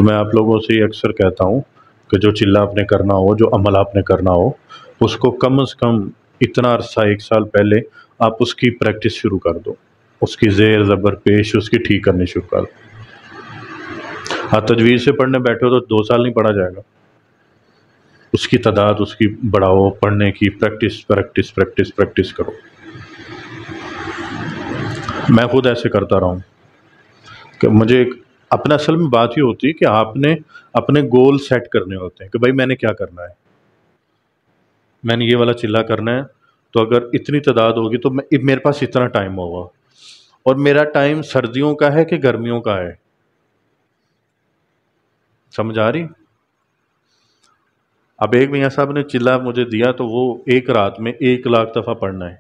تو میں آپ لوگوں سے یہ اکثر کہتا ہوں کہ جو چلہ آپ نے کرنا ہو، جو عمل آپ نے کرنا ہو، اس کو کم از کم اتنا عرصہ 1 سال پہلے آپ اس کی پریکٹس شروع کر دو، اس کی زیر زبر پیش اس کی ٹھیک کرنی شروع کر دو۔ آپ تجوید سے پڑھنے بیٹھے ہو تو 2 سال نہیں پڑھا جائے گا، اس کی تعداد اس کی بڑھاؤ، پڑھنے کی پریکٹس پریکٹس پریکٹس پریکٹس کرو۔ میں خود ایسے کرتا رہا ہوں کہ مجھے اپنا اصل میں بات یہ ہوتی ہے کہ آپ نے اپنے گول سیٹ کرنے ہوتے ہیں کہ بھائی میں نے کیا کرنا ہے، میں نے یہ والا چلہ کرنا ہے، تو اگر اتنی تعداد ہوگی تو میرے پاس اتنا ٹائم ہوگا، اور میرا ٹائم سردیوں کا ہے کہ گرمیوں کا ہے، سمجھ آ رہی؟ اب ایک میاں صاحب نے چلہ مجھے دیا تو وہ ایک رات میں 1 لاکھ دفعہ پڑھنا ہے۔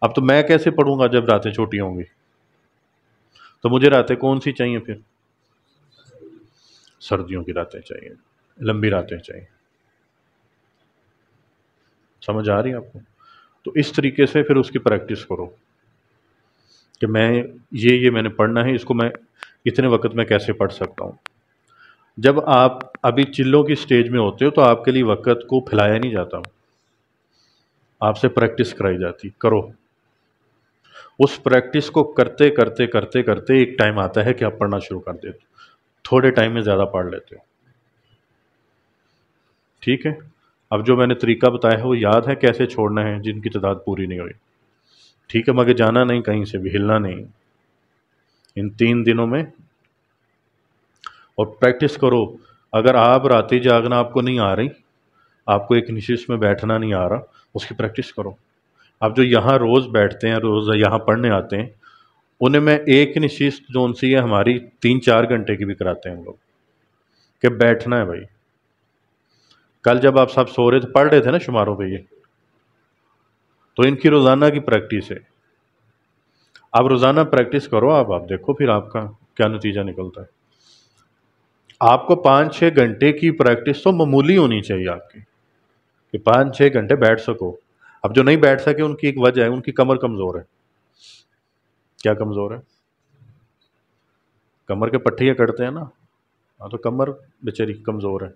اب تو میں کیسے پڑھوں گا جب راتیں چھوٹی ہوں گی؟ تو مجھے راتیں کون سی چاہیے پھر؟ سردیوں کی راتیں چاہیے، لمبی راتیں چاہیے۔ سمجھ آ رہی ہے آپ کو؟ تو اس طریقے سے پھر اس کی پریکٹس کرو کہ میں یہ میں نے پڑھنا ہے، اس کو میں اتنے وقت میں کیسے پڑھ سکتا ہوں۔ جب آپ ابھی چلوں کی سٹیج میں ہوتے ہو تو آپ کے لیے وقت کو پھیلایا نہیں جاتا، آپ سے پریکٹس کرائی جاتی، کرو۔ اس پریکٹس کو کرتے کرتے کرتے کرتے ایک ٹائم آتا ہے کہ آپ پڑھنا شروع کر دیتے ہو، تھوڑے ٹائم میں زیادہ پڑھ لیتے ہو۔ ٹھیک ہے؟ اب جو میں نے طریقہ بتایا ہے وہ یاد ہے کیسے چھوڑنا ہے جن کی تعداد پوری نہیں ہوئی؟ ٹھیک ہے؟ مگر جانا نہیں کہیں سے بھی، ہلنا نہیں ان 3 دنوں میں، اور پریکٹس کرو۔ اگر آپ راتیں جاگنا آپ کو نہیں آ رہی، آپ کو ایک نشست میں بیٹھنا نہیں آ رہا، اس کی پریکٹس کرو۔ اب جو یہاں روز بیٹھتے ہیں، روز یہاں پڑھنے آتے ہیں، انہیں میں ایک نشست جو ان سی ہے ہماری 3-4 گھنٹے کی بھی کراتے ہیں ہم لوگ، کہ بیٹھنا ہے بھائی۔ کل جب آپ سب سو رہے تھے پڑھ رہے تھے نا شماروں پہ یہ، تو ان کی روزانہ کی پریکٹس ہے۔ آپ روزانہ پریکٹس کرو، آپ دیکھو پھر آپ کا کیا نتیجہ نکلتا ہے۔ آپ کو 5-6 گھنٹے کی پریکٹس تو معمولی ہونی چاہیے آپ کی، کہ 5-6 گھنٹے بیٹھ سکو۔ اب جو نہیں بیٹھ سکے ان کی ایک وجہ ہے، ان کی کمر کمزور ہے۔ کیا کمزور ہے؟ کمر کے پٹھے کٹتے ہیں نا، ہاں تو کمر بیچاری کمزور ہے۔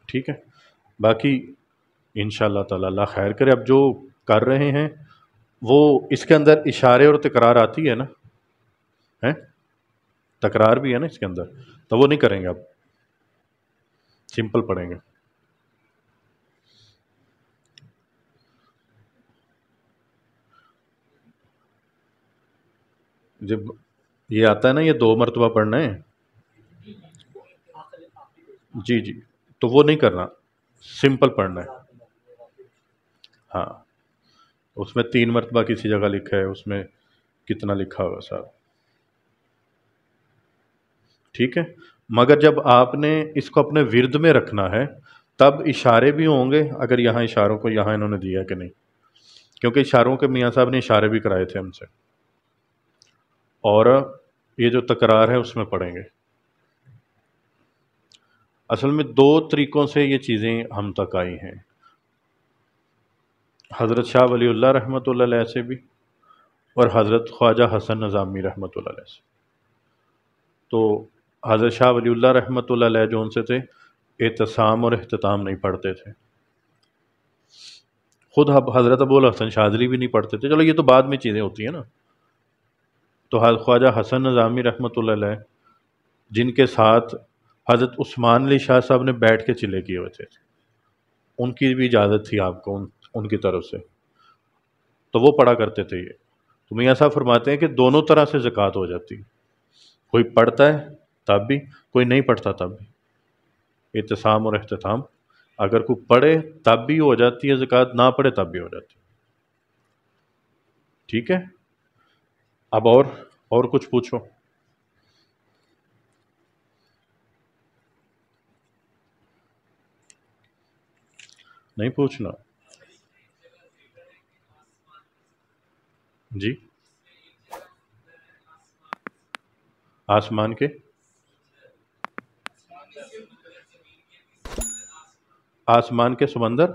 ٹھیک ہے؟ باقی انشاءاللہ تعالی اللہ خیر کرے۔ اب جو کر رہے ہیں وہ اس کے اندر اشارے اور تکرار آتی ہے نا، ہیں تکرار بھی ہے نا اس کے اندر، تو وہ نہیں کریں گے، اب سمپل پڑھیں گے۔ جب یہ آتا ہے نا یہ 2 مرتبہ پڑھنا ہے، جی جی، تو وہ نہیں کرنا، سمپل پڑھنا ہے۔ ہاں، اس میں 3 مرتبہ کسی جگہ لکھا ہے، اس میں کتنا لکھا ہوگا صاحب؟ ٹھیک ہے؟ مگر جب آپ نے اس کو اپنے ورد میں رکھنا ہے تب اشارے بھی ہوں گے، اگر یہاں اشاروں کو یہاں انہوں نے دیا کہ نہیں، کیونکہ اشاروں کے میاں صاحب نے اشارے بھی کرائے تھے ہم سے، اور یہ جو تکرار ہے اس میں پڑھیں گے۔ اصل میں 2 طریقوں سے یہ چیزیں ہم تک آئی ہیں، حضرت شاہ ولی اللہ رحمۃ اللہ علیہ سے بھی، اور حضرت خواجہ حسن نظامی رحمۃ اللہ علیہ سے۔ تو حضرت شاہ ولی اللہ رحمۃ اللہ علیہ جو ان سے تھے، اعتصام اور اختتام نہیں پڑھتے تھے، خود حضرت ابو الحسن شاذلی بھی نہیں پڑھتے تھے، چلو یہ تو بعد میں چیزیں ہوتی ہیں نا۔ تو خواجہ حسن نظامی رحمۃ اللہ علیہ جن کے ساتھ حضرت عثمان علی شاہ صاحب نے بیٹھ کے چلے کیے ہوئے تھے، ان کی بھی اجازت تھی آپ کو ان کی طرف سے، تو وہ پڑھا کرتے تھے یہ۔ تو میاں صاحب فرماتے ہیں کہ دونوں طرح سے زکوٰۃ ہو جاتی، کوئی پڑھتا ہے تب بھی، کوئی نہیں پڑھتا تب بھی، اعتصام اور اختتام اگر کوئی پڑھے تب بھی ہو جاتی ہے زکوٰۃ، نہ پڑھے تب بھی ہو جاتی ہے۔ ٹھیک ہے؟ اب اور کچھ پوچھو۔ نہیں پوچھنا؟ جی، آسمان کے آسمان کے سمندر،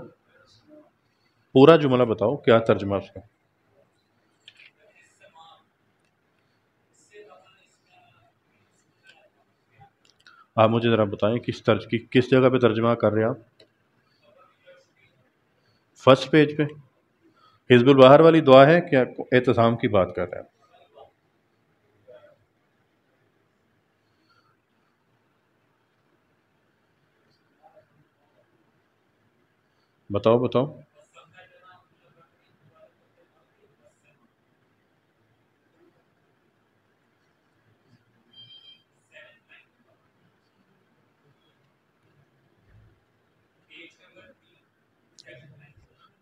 پورا جملہ بتاؤ کیا ترجمہ اس کا؟ آپ مجھے ذرا بتائیں کس جگہ پہ ترجمہ کر رہے ہیں آپ؟ فرسٹ پیج پہ حزب البہار والی دعا ہے کیا اعتصام کی بات کر رہے ہیں؟ بتاؤ بتاؤ۔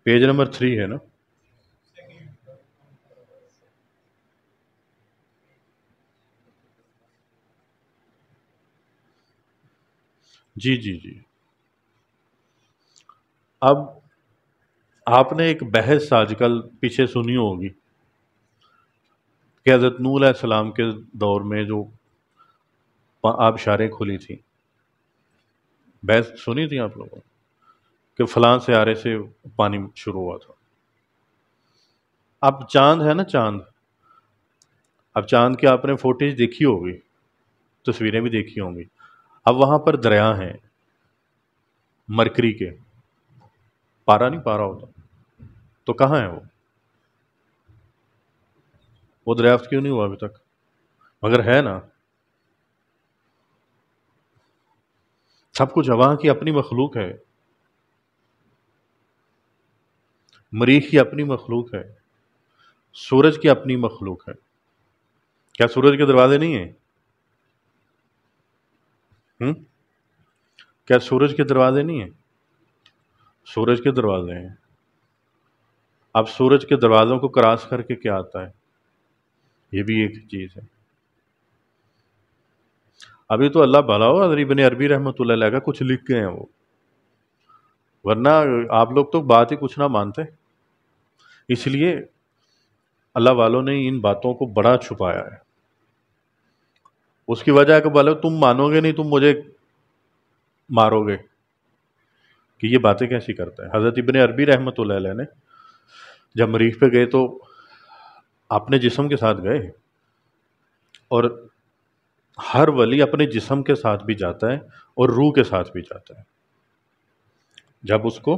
پیج نمبر 3 ہے نا؟ جی جی جی۔ اب آپ نے ایک بحث آج کل پیچھے سنی ہوگی کہ حضرت نوح علیہ السلام کے دور میں جو آبشاریں کھلی تھیں، بحث سنی تھی آپ لوگوں نے کہ فلاں سیارے سے پانی شروع ہوا تھا۔ اب چاند ہے نا، چاند، اب چاند کی آپ نے فوٹیج دیکھی ہوگی، تصویریں بھی دیکھی ہوں گی۔ اب وہاں پر دریا ہیں مرکری کے، پارا نہیں پارا ہوتا، تو کہاں ہے وہ دریافت کیوں نہیں ہوا ابھی تک؟ مگر ہے نا، سب کچھ وہاں کی اپنی مخلوق ہے، مریخ کی اپنی مخلوق ہے، سورج کی اپنی مخلوق ہے۔ کیا سورج کے دروازے نہیں ہیں؟ ہم؟ کیا سورج کے دروازے نہیں ہیں؟ سورج کے دروازے ہیں۔ اب سورج کے دروازوں کو کراس کر کے کیا آتا ہے؟ یہ بھی ایک چیز ہے۔ ابھی تو اللہ بھلا ہو حضرت ابن عربی رحمۃ اللہ علیہ کا کچھ لکھ گئے ہیں وہ، ورنہ آپ لوگ تو بات ہی کچھ نہ مانتے۔ اس لیے اللہ والوں نے ان باتوں کو بڑا چھپایا ہے۔ اس کی وجہ ہے کہ بولے تم مانو گے نہیں، تم مجھے مارو گے کہ یہ باتیں کیسی کرتا ہے۔ حضرت ابن عربی رحمۃ اللہ علیہ نے جب مریخ پہ گئے تو اپنے جسم کے ساتھ گئے، اور ہر ولی اپنے جسم کے ساتھ بھی جاتا ہے اور روح کے ساتھ بھی جاتا ہے۔ جب اس کو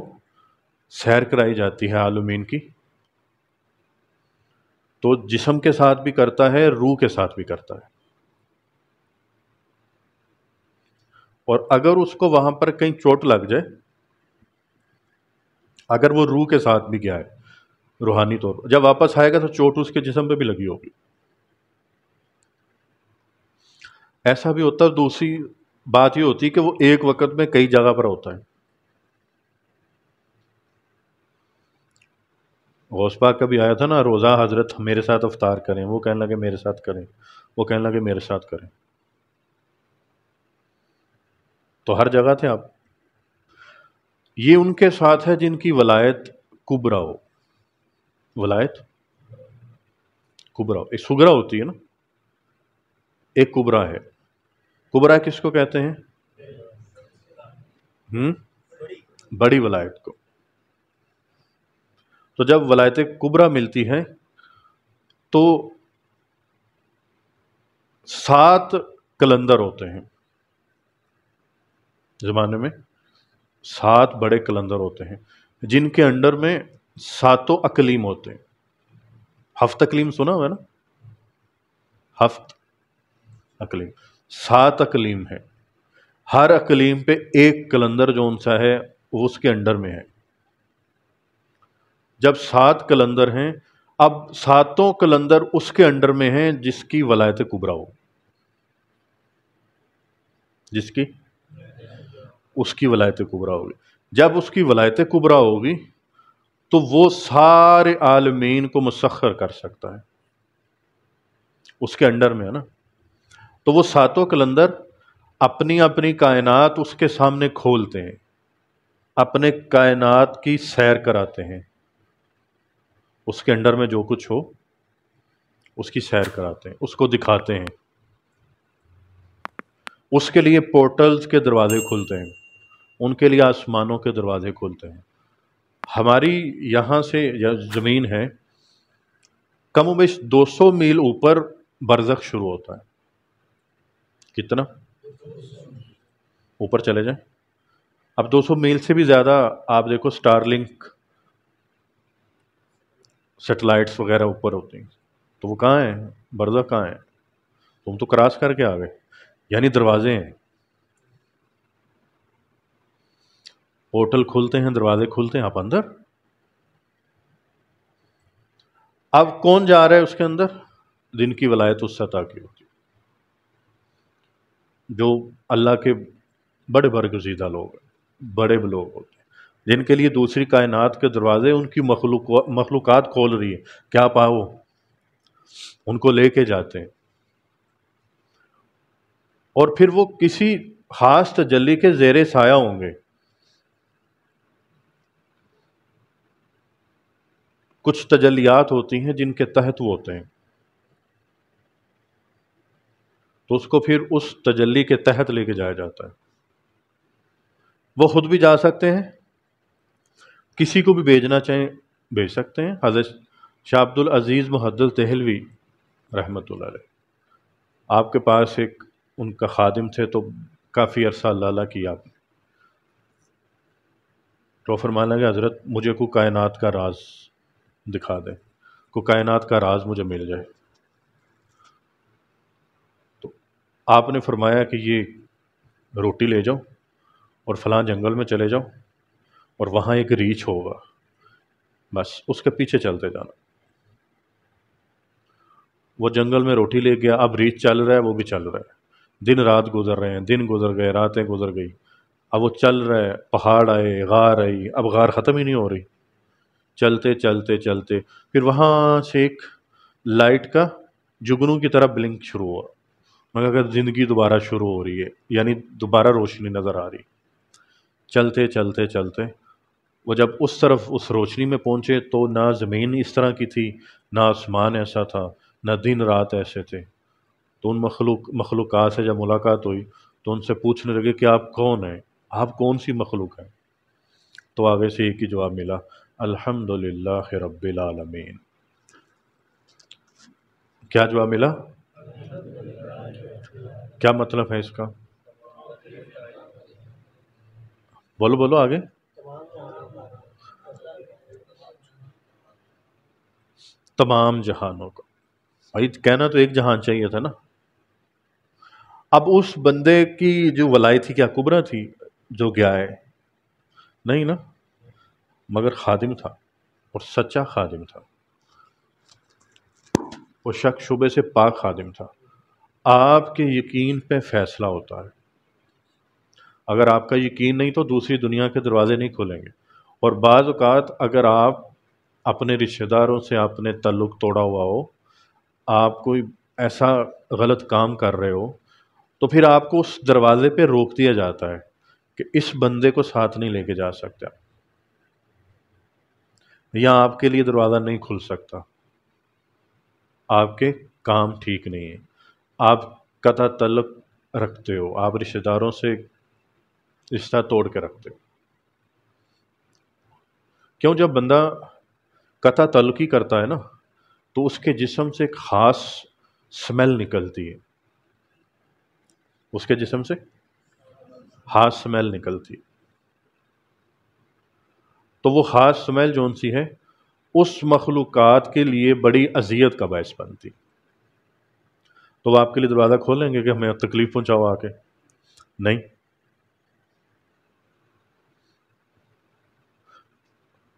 سیر کرائی جاتی ہے عالمین کی، تو جسم کے ساتھ بھی کرتا ہے، روح کے ساتھ بھی کرتا ہے۔ اور اگر اس کو وہاں پر کہیں چوٹ لگ جائے، اگر وہ روح کے ساتھ بھی گیا ہے روحانی طور پر، جب واپس آئے گا تو چوٹ اس کے جسم پہ بھی لگی ہوگی۔ ایسا بھی ہوتا ہے۔ دوسری بات یہ ہوتی ہے کہ وہ ایک وقت میں کئی جگہ پر ہوتا ہے۔ غوث پاک کا بھی آیا تھا نا، روزہ حضرت میرے ساتھ افطار کریں، وہ کہنے لگے میرے ساتھ کریں، وہ کہنے لگے میرے ساتھ کریں، تو ہر جگہ تھے آپ۔ یہ ان کے ساتھ ہے جن کی ولایت کبرا ہو، ولایت کبرا ہو۔ ایک سگرا ہوتی ہے نا، ایک کبرا ہے۔ کبرا کس کو کہتے ہیں؟ بڑی ولایت کو۔ تو جب ولایت کبرا ملتی ہے تو 7 کلندر ہوتے ہیں زمانے میں، 7 بڑے کلندر ہوتے ہیں جن کے انڈر میں 7 اقلیم ہوتے ہیں۔ 7 اقلیم سنا ہوا ہے نا، 7 اقلیم، 7 اقلیم ہے۔ ہر اقلیم پہ ایک کلندر جو ان سا ہے وہ اس کے انڈر میں ہے۔ جب 7 کلندر ہیں، اب 7 کلندر اس کے انڈر میں ہیں جس کی ولایت کبرا ہو، جس کی اس کی ولایت کبرا ہوگی۔ جب اس کی ولایت کبرا ہوگی تو وہ سارے عالمین کو مسخر کر سکتا ہے، اس کے انڈر میں ہے نا۔ تو وہ 7 کلندر اپنی اپنی کائنات اس کے سامنے کھولتے ہیں، اپنے کائنات کی سیر کراتے ہیں، اس کے انڈر میں جو کچھ ہو اس کی سیر کراتے ہیں، اس کو دکھاتے ہیں۔ اس کے لیے پورٹلز کے دروازے کھلتے ہیں، ان کے لیے آسمانوں کے دروازے کھلتے ہیں۔ ہماری یہاں سے زمین ہے، کم و بیش 200 میل اوپر برزخ شروع ہوتا ہے۔ کتنا؟ اوپر چلے جائیں. اب 200 میل سے بھی زیادہ آپ دیکھو سٹار لنک سیٹلائٹس وغیرہ اوپر ہوتی ہیں، تو وہ کہاں ہیں؟ برزخ کہاں ہیں؟ تم تو کراس کر کے آ گئے. یعنی دروازے ہیں، پورٹل کھلتے ہیں، دروازے کھلتے ہیں، آپ اندر. اب کون جا رہا ہے اس کے اندر؟ جن کی ولایت اس سطح کی ہوتی ہے، جو اللہ کے بڑے برگزیدہ لوگ ہیں، بڑے لوگ ہوتے ہیں، جن کے لیے دوسری کائنات کے دروازے ان کی مخلوقات کھول رہی ہے. کیا پاؤ؟ ان کو لے کے جاتے ہیں، اور پھر وہ کسی خاص تجلی کے زیر سایہ ہوں گے. کچھ تجلیات ہوتی ہیں جن کے تحت وہ ہوتے ہیں، تو اس کو پھر اس تجلی کے تحت لے کے جایا جاتا ہے. وہ خود بھی جا سکتے ہیں، کسی کو بھی بھیجنا چاہیں بھیج سکتے ہیں. حضرت شاہ عبد العزیز محدث دہلوی رحمۃ اللہ علیہ، آپ کے پاس ایک ان کا خادم تھے، تو کافی عرصہ اللہ کیا آپ نے، تو فرمانے لگے حضرت مجھے کو کائنات کا راز دکھا دیں، کو کائنات کا راز مجھے مل جائے. تو آپ نے فرمایا کہ یہ روٹی لے جاؤ اور فلاں جنگل میں چلے جاؤ، اور وہاں ایک ریچھ ہوگا، بس اس کے پیچھے چلتے جانا. وہ جنگل میں روٹی لے گیا، اب ریچھ چل رہا ہے، وہ بھی چل رہا ہے. دن رات گزر رہے ہیں، دن گزر گئے، راتیں گزر گئی. اب وہ چل رہا ہے، پہاڑ آئے، غار آئی، اب غار ختم ہی نہیں ہو رہی. چلتے چلتے چلتے پھر وہاں سے ایک لائٹ کا جگنوں کی طرح بلنک شروع ہوا، مگر اگر زندگی دوبارہ شروع ہو رہی ہے، یعنی دوبارہ روشنی نظر آ رہی. چلتے چلتے چلتے وہ جب اس طرف اس روشنی میں پہنچے، تو نہ زمین اس طرح کی تھی، نہ آسمان ایسا تھا، نہ دن رات ایسے تھے. تو ان مخلوقات سے جب ملاقات ہوئی تو ان سے پوچھنے لگے کہ آپ کون ہیں، آپ کون سی مخلوق ہیں؟ تو آگے سے ایک ہی جواب ملا، الحمد للہ رب العالمین. کیا جواب ملا؟ کیا مطلب ہے اس کا؟ بولو بولو آگے. تمام جہانوں کا. بھائی کہنا تو ایک جہان چاہیے تھا نا. اب اس بندے کی جو ولایت تھی کیا کبرا تھی جو گیا ہے؟ نہیں نا، مگر خادم تھا، اور سچا خادم تھا، وہ شک شبے سے پاک خادم تھا. آپ کے یقین پہ فیصلہ ہوتا ہے. اگر آپ کا یقین نہیں تو دوسری دنیا کے دروازے نہیں کھولیں گے. اور بعض اوقات اگر آپ اپنے رشتہ داروں سے آپ نے تعلق توڑا ہوا ہو، آپ کوئی ایسا غلط کام کر رہے ہو، تو پھر آپ کو اس دروازے پہ روک دیا جاتا ہے کہ اس بندے کو ساتھ نہیں لے کے جا سکتا، یا آپ کے لیے دروازہ نہیں کھل سکتا، آپ کے کام ٹھیک نہیں ہیں، آپ قطع تعلق رکھتے ہو، آپ رشتہ داروں سے رشتہ توڑ کے رکھتے ہو. کیوں؟ جب بندہ قطع تعلقی کرتا ہے نا، تو اس کے جسم سے ایک خاص سمیل نکلتی ہے، اس کے جسم سے خاص سمیل نکلتی ہے. تو وہ خاص سمیل جون سی ہے، اس مخلوقات کے لیے بڑی اذیت کا باعث بنتی. تو وہ آپ کے لیے دروازہ کھولیں گے کہ ہمیں تکلیف پہنچاؤ آ کے؟ نہیں.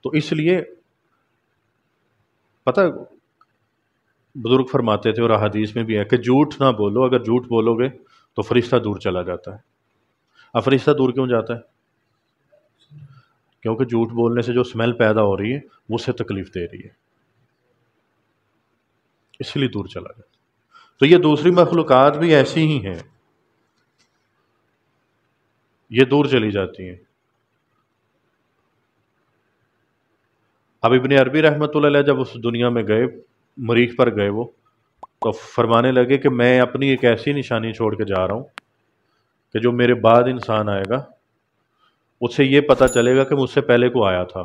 تو اس لیے پتہ بزرگ فرماتے تھے، اور احادیث میں بھی ہے کہ جھوٹ نہ بولو. اگر جھوٹ بولو گے تو فرشتہ دور چلا جاتا ہے. اب فرشتہ دور کیوں جاتا ہے؟ کیونکہ جھوٹ بولنے سے جو سمیل پیدا ہو رہی ہے وہ اسے تکلیف دے رہی ہے، اس لیے دور چلا جاتا ہے. تو یہ دوسری مخلوقات بھی ایسی ہی ہیں، یہ دور چلی جاتی ہیں. اب ابن عربی رحمۃ اللہ علیہ جب اس دنیا میں گئے، مریخ پر گئے، وہ تو فرمانے لگے کہ میں اپنی ایک ایسی نشانی چھوڑ کے جا رہا ہوں کہ جو میرے بعد انسان آئے گا اس سے یہ پتہ چلے گا کہ مجھ سے پہلے کو آیا تھا.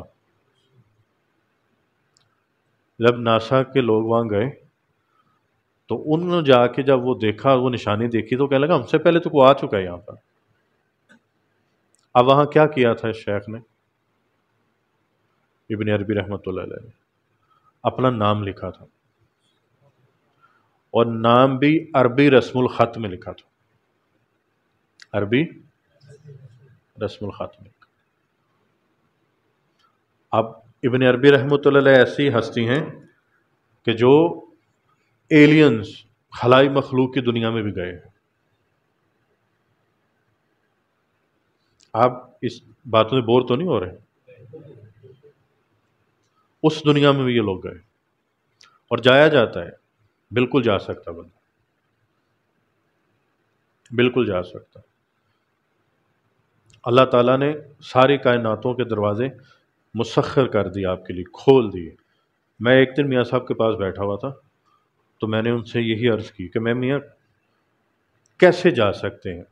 جب ناسا کے لوگ وہاں گئے تو ان نے جا کے جب وہ دیکھا، وہ نشانی دیکھی، تو کہنے لگا ہم سے پہلے تو کوئی آ چکا ہے یہاں پر. اب وہاں کیا کیا تھا اس شیخ نے، ابن عربی رحمۃ اللہ علیہ نے اپنا نام لکھا تھا، اور نام بھی عربی رسم الخط میں لکھا تھا، عربی رسم الخط میں۔ اب ابن عربی رحمۃ اللہ علیہ ایسی ہستی ہیں کہ جو ایلینز، خلائی مخلوق کی دنیا میں بھی گئے ہیں۔ آپ اس باتوں سے بور تو نہیں ہو رہے؟ اس دنیا میں بھی یہ لوگ گئے، اور جایا جاتا ہے، بالکل جا سکتا بندہ، بالکل جا سکتا۔ اللہ تعالیٰ نے ساری کائناتوں کے دروازے مسخر کر دیے آپ کے لیے، کھول دیے۔ میں ایک دن میاں صاحب کے پاس بیٹھا ہوا تھا، تو میں نے ان سے یہی عرض کی کہ میں میاں کیسے جا سکتے ہیں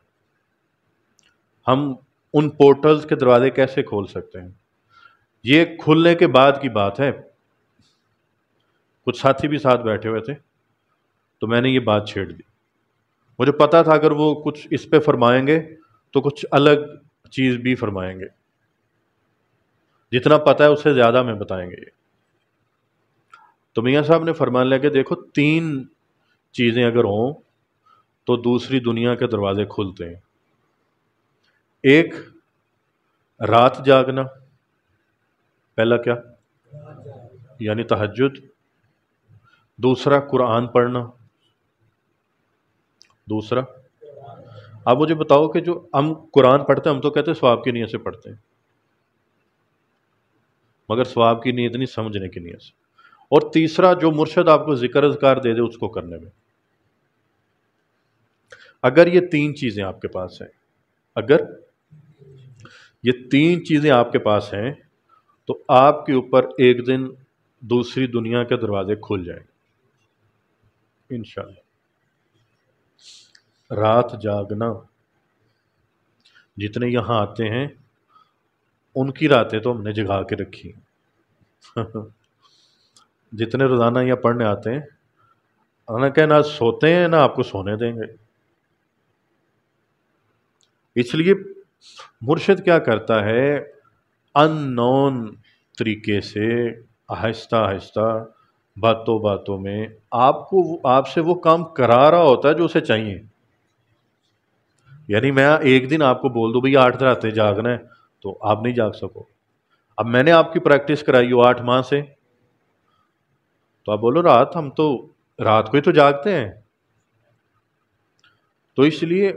ہم، ان پورٹلز کے دروازے کیسے کھول سکتے ہیں؟ یہ کھلنے کے بعد کی بات ہے۔ کچھ ساتھی بھی ساتھ بیٹھے ہوئے تھے، تو میں نے یہ بات چھیڑ دی۔ مجھے پتا تھا اگر وہ کچھ اس پہ فرمائیں گے تو کچھ الگ چیز بھی فرمائیں گے، جتنا پتہ ہے اس سے زیادہ میں بتائیں گے یہ۔ تو میاں صاحب نے فرمان لیا کہ دیکھو، 3 چیزیں اگر ہوں تو دوسری دنیا کے دروازے کھلتے ہیں۔ ایک، رات جاگنا، پہلا کیا؟ یعنی تہجد۔ دوسرا، قرآن پڑھنا۔ دوسرا، آپ مجھے بتاؤ کہ جو ہم قرآن پڑھتے ہیں، ہم تو کہتے ہیں ثواب کی نیت سے پڑھتے ہیں، مگر ثواب کی نیت نہیں، سمجھنے کی نیت سے۔ اور تیسرا، جو مرشد آپ کو ذکر اذکار دے دے اس کو کرنے میں۔ اگر یہ 3 چیزیں آپ کے پاس ہیں، اگر یہ 3 چیزیں آپ کے پاس ہیں، تو آپ کے اوپر ایک دن دوسری دنیا کے دروازے کھل جائیں گے انشاءاللہ۔ رات جاگنا، جتنے یہاں آتے ہیں ان کی راتیں تو ہم نے جگا کے رکھی جتنے روزانہ یہاں پڑھنے آتے ہیں، کہ نہ سوتے ہیں نہ آپ کو سونے دیں گے۔ اس لیے مرشد کیا کرتا ہے، ان نون طریقے سے آہستہ آہستہ باتوں باتوں میں آپ سے وہ کام کرا رہا ہوتا ہے جو اسے چاہیے۔ یعنی میں ایک دن آپ کو بول دوں بھئی 8 راتیں جاگنا ہے، تو آپ نہیں جاگ سکو۔ اب میں نے آپ کی پریکٹس کرائی ہو 8 ماہ سے، تو آپ بولو ہم تو رات کو ہی تو جاگتے ہیں۔ تو اس لیے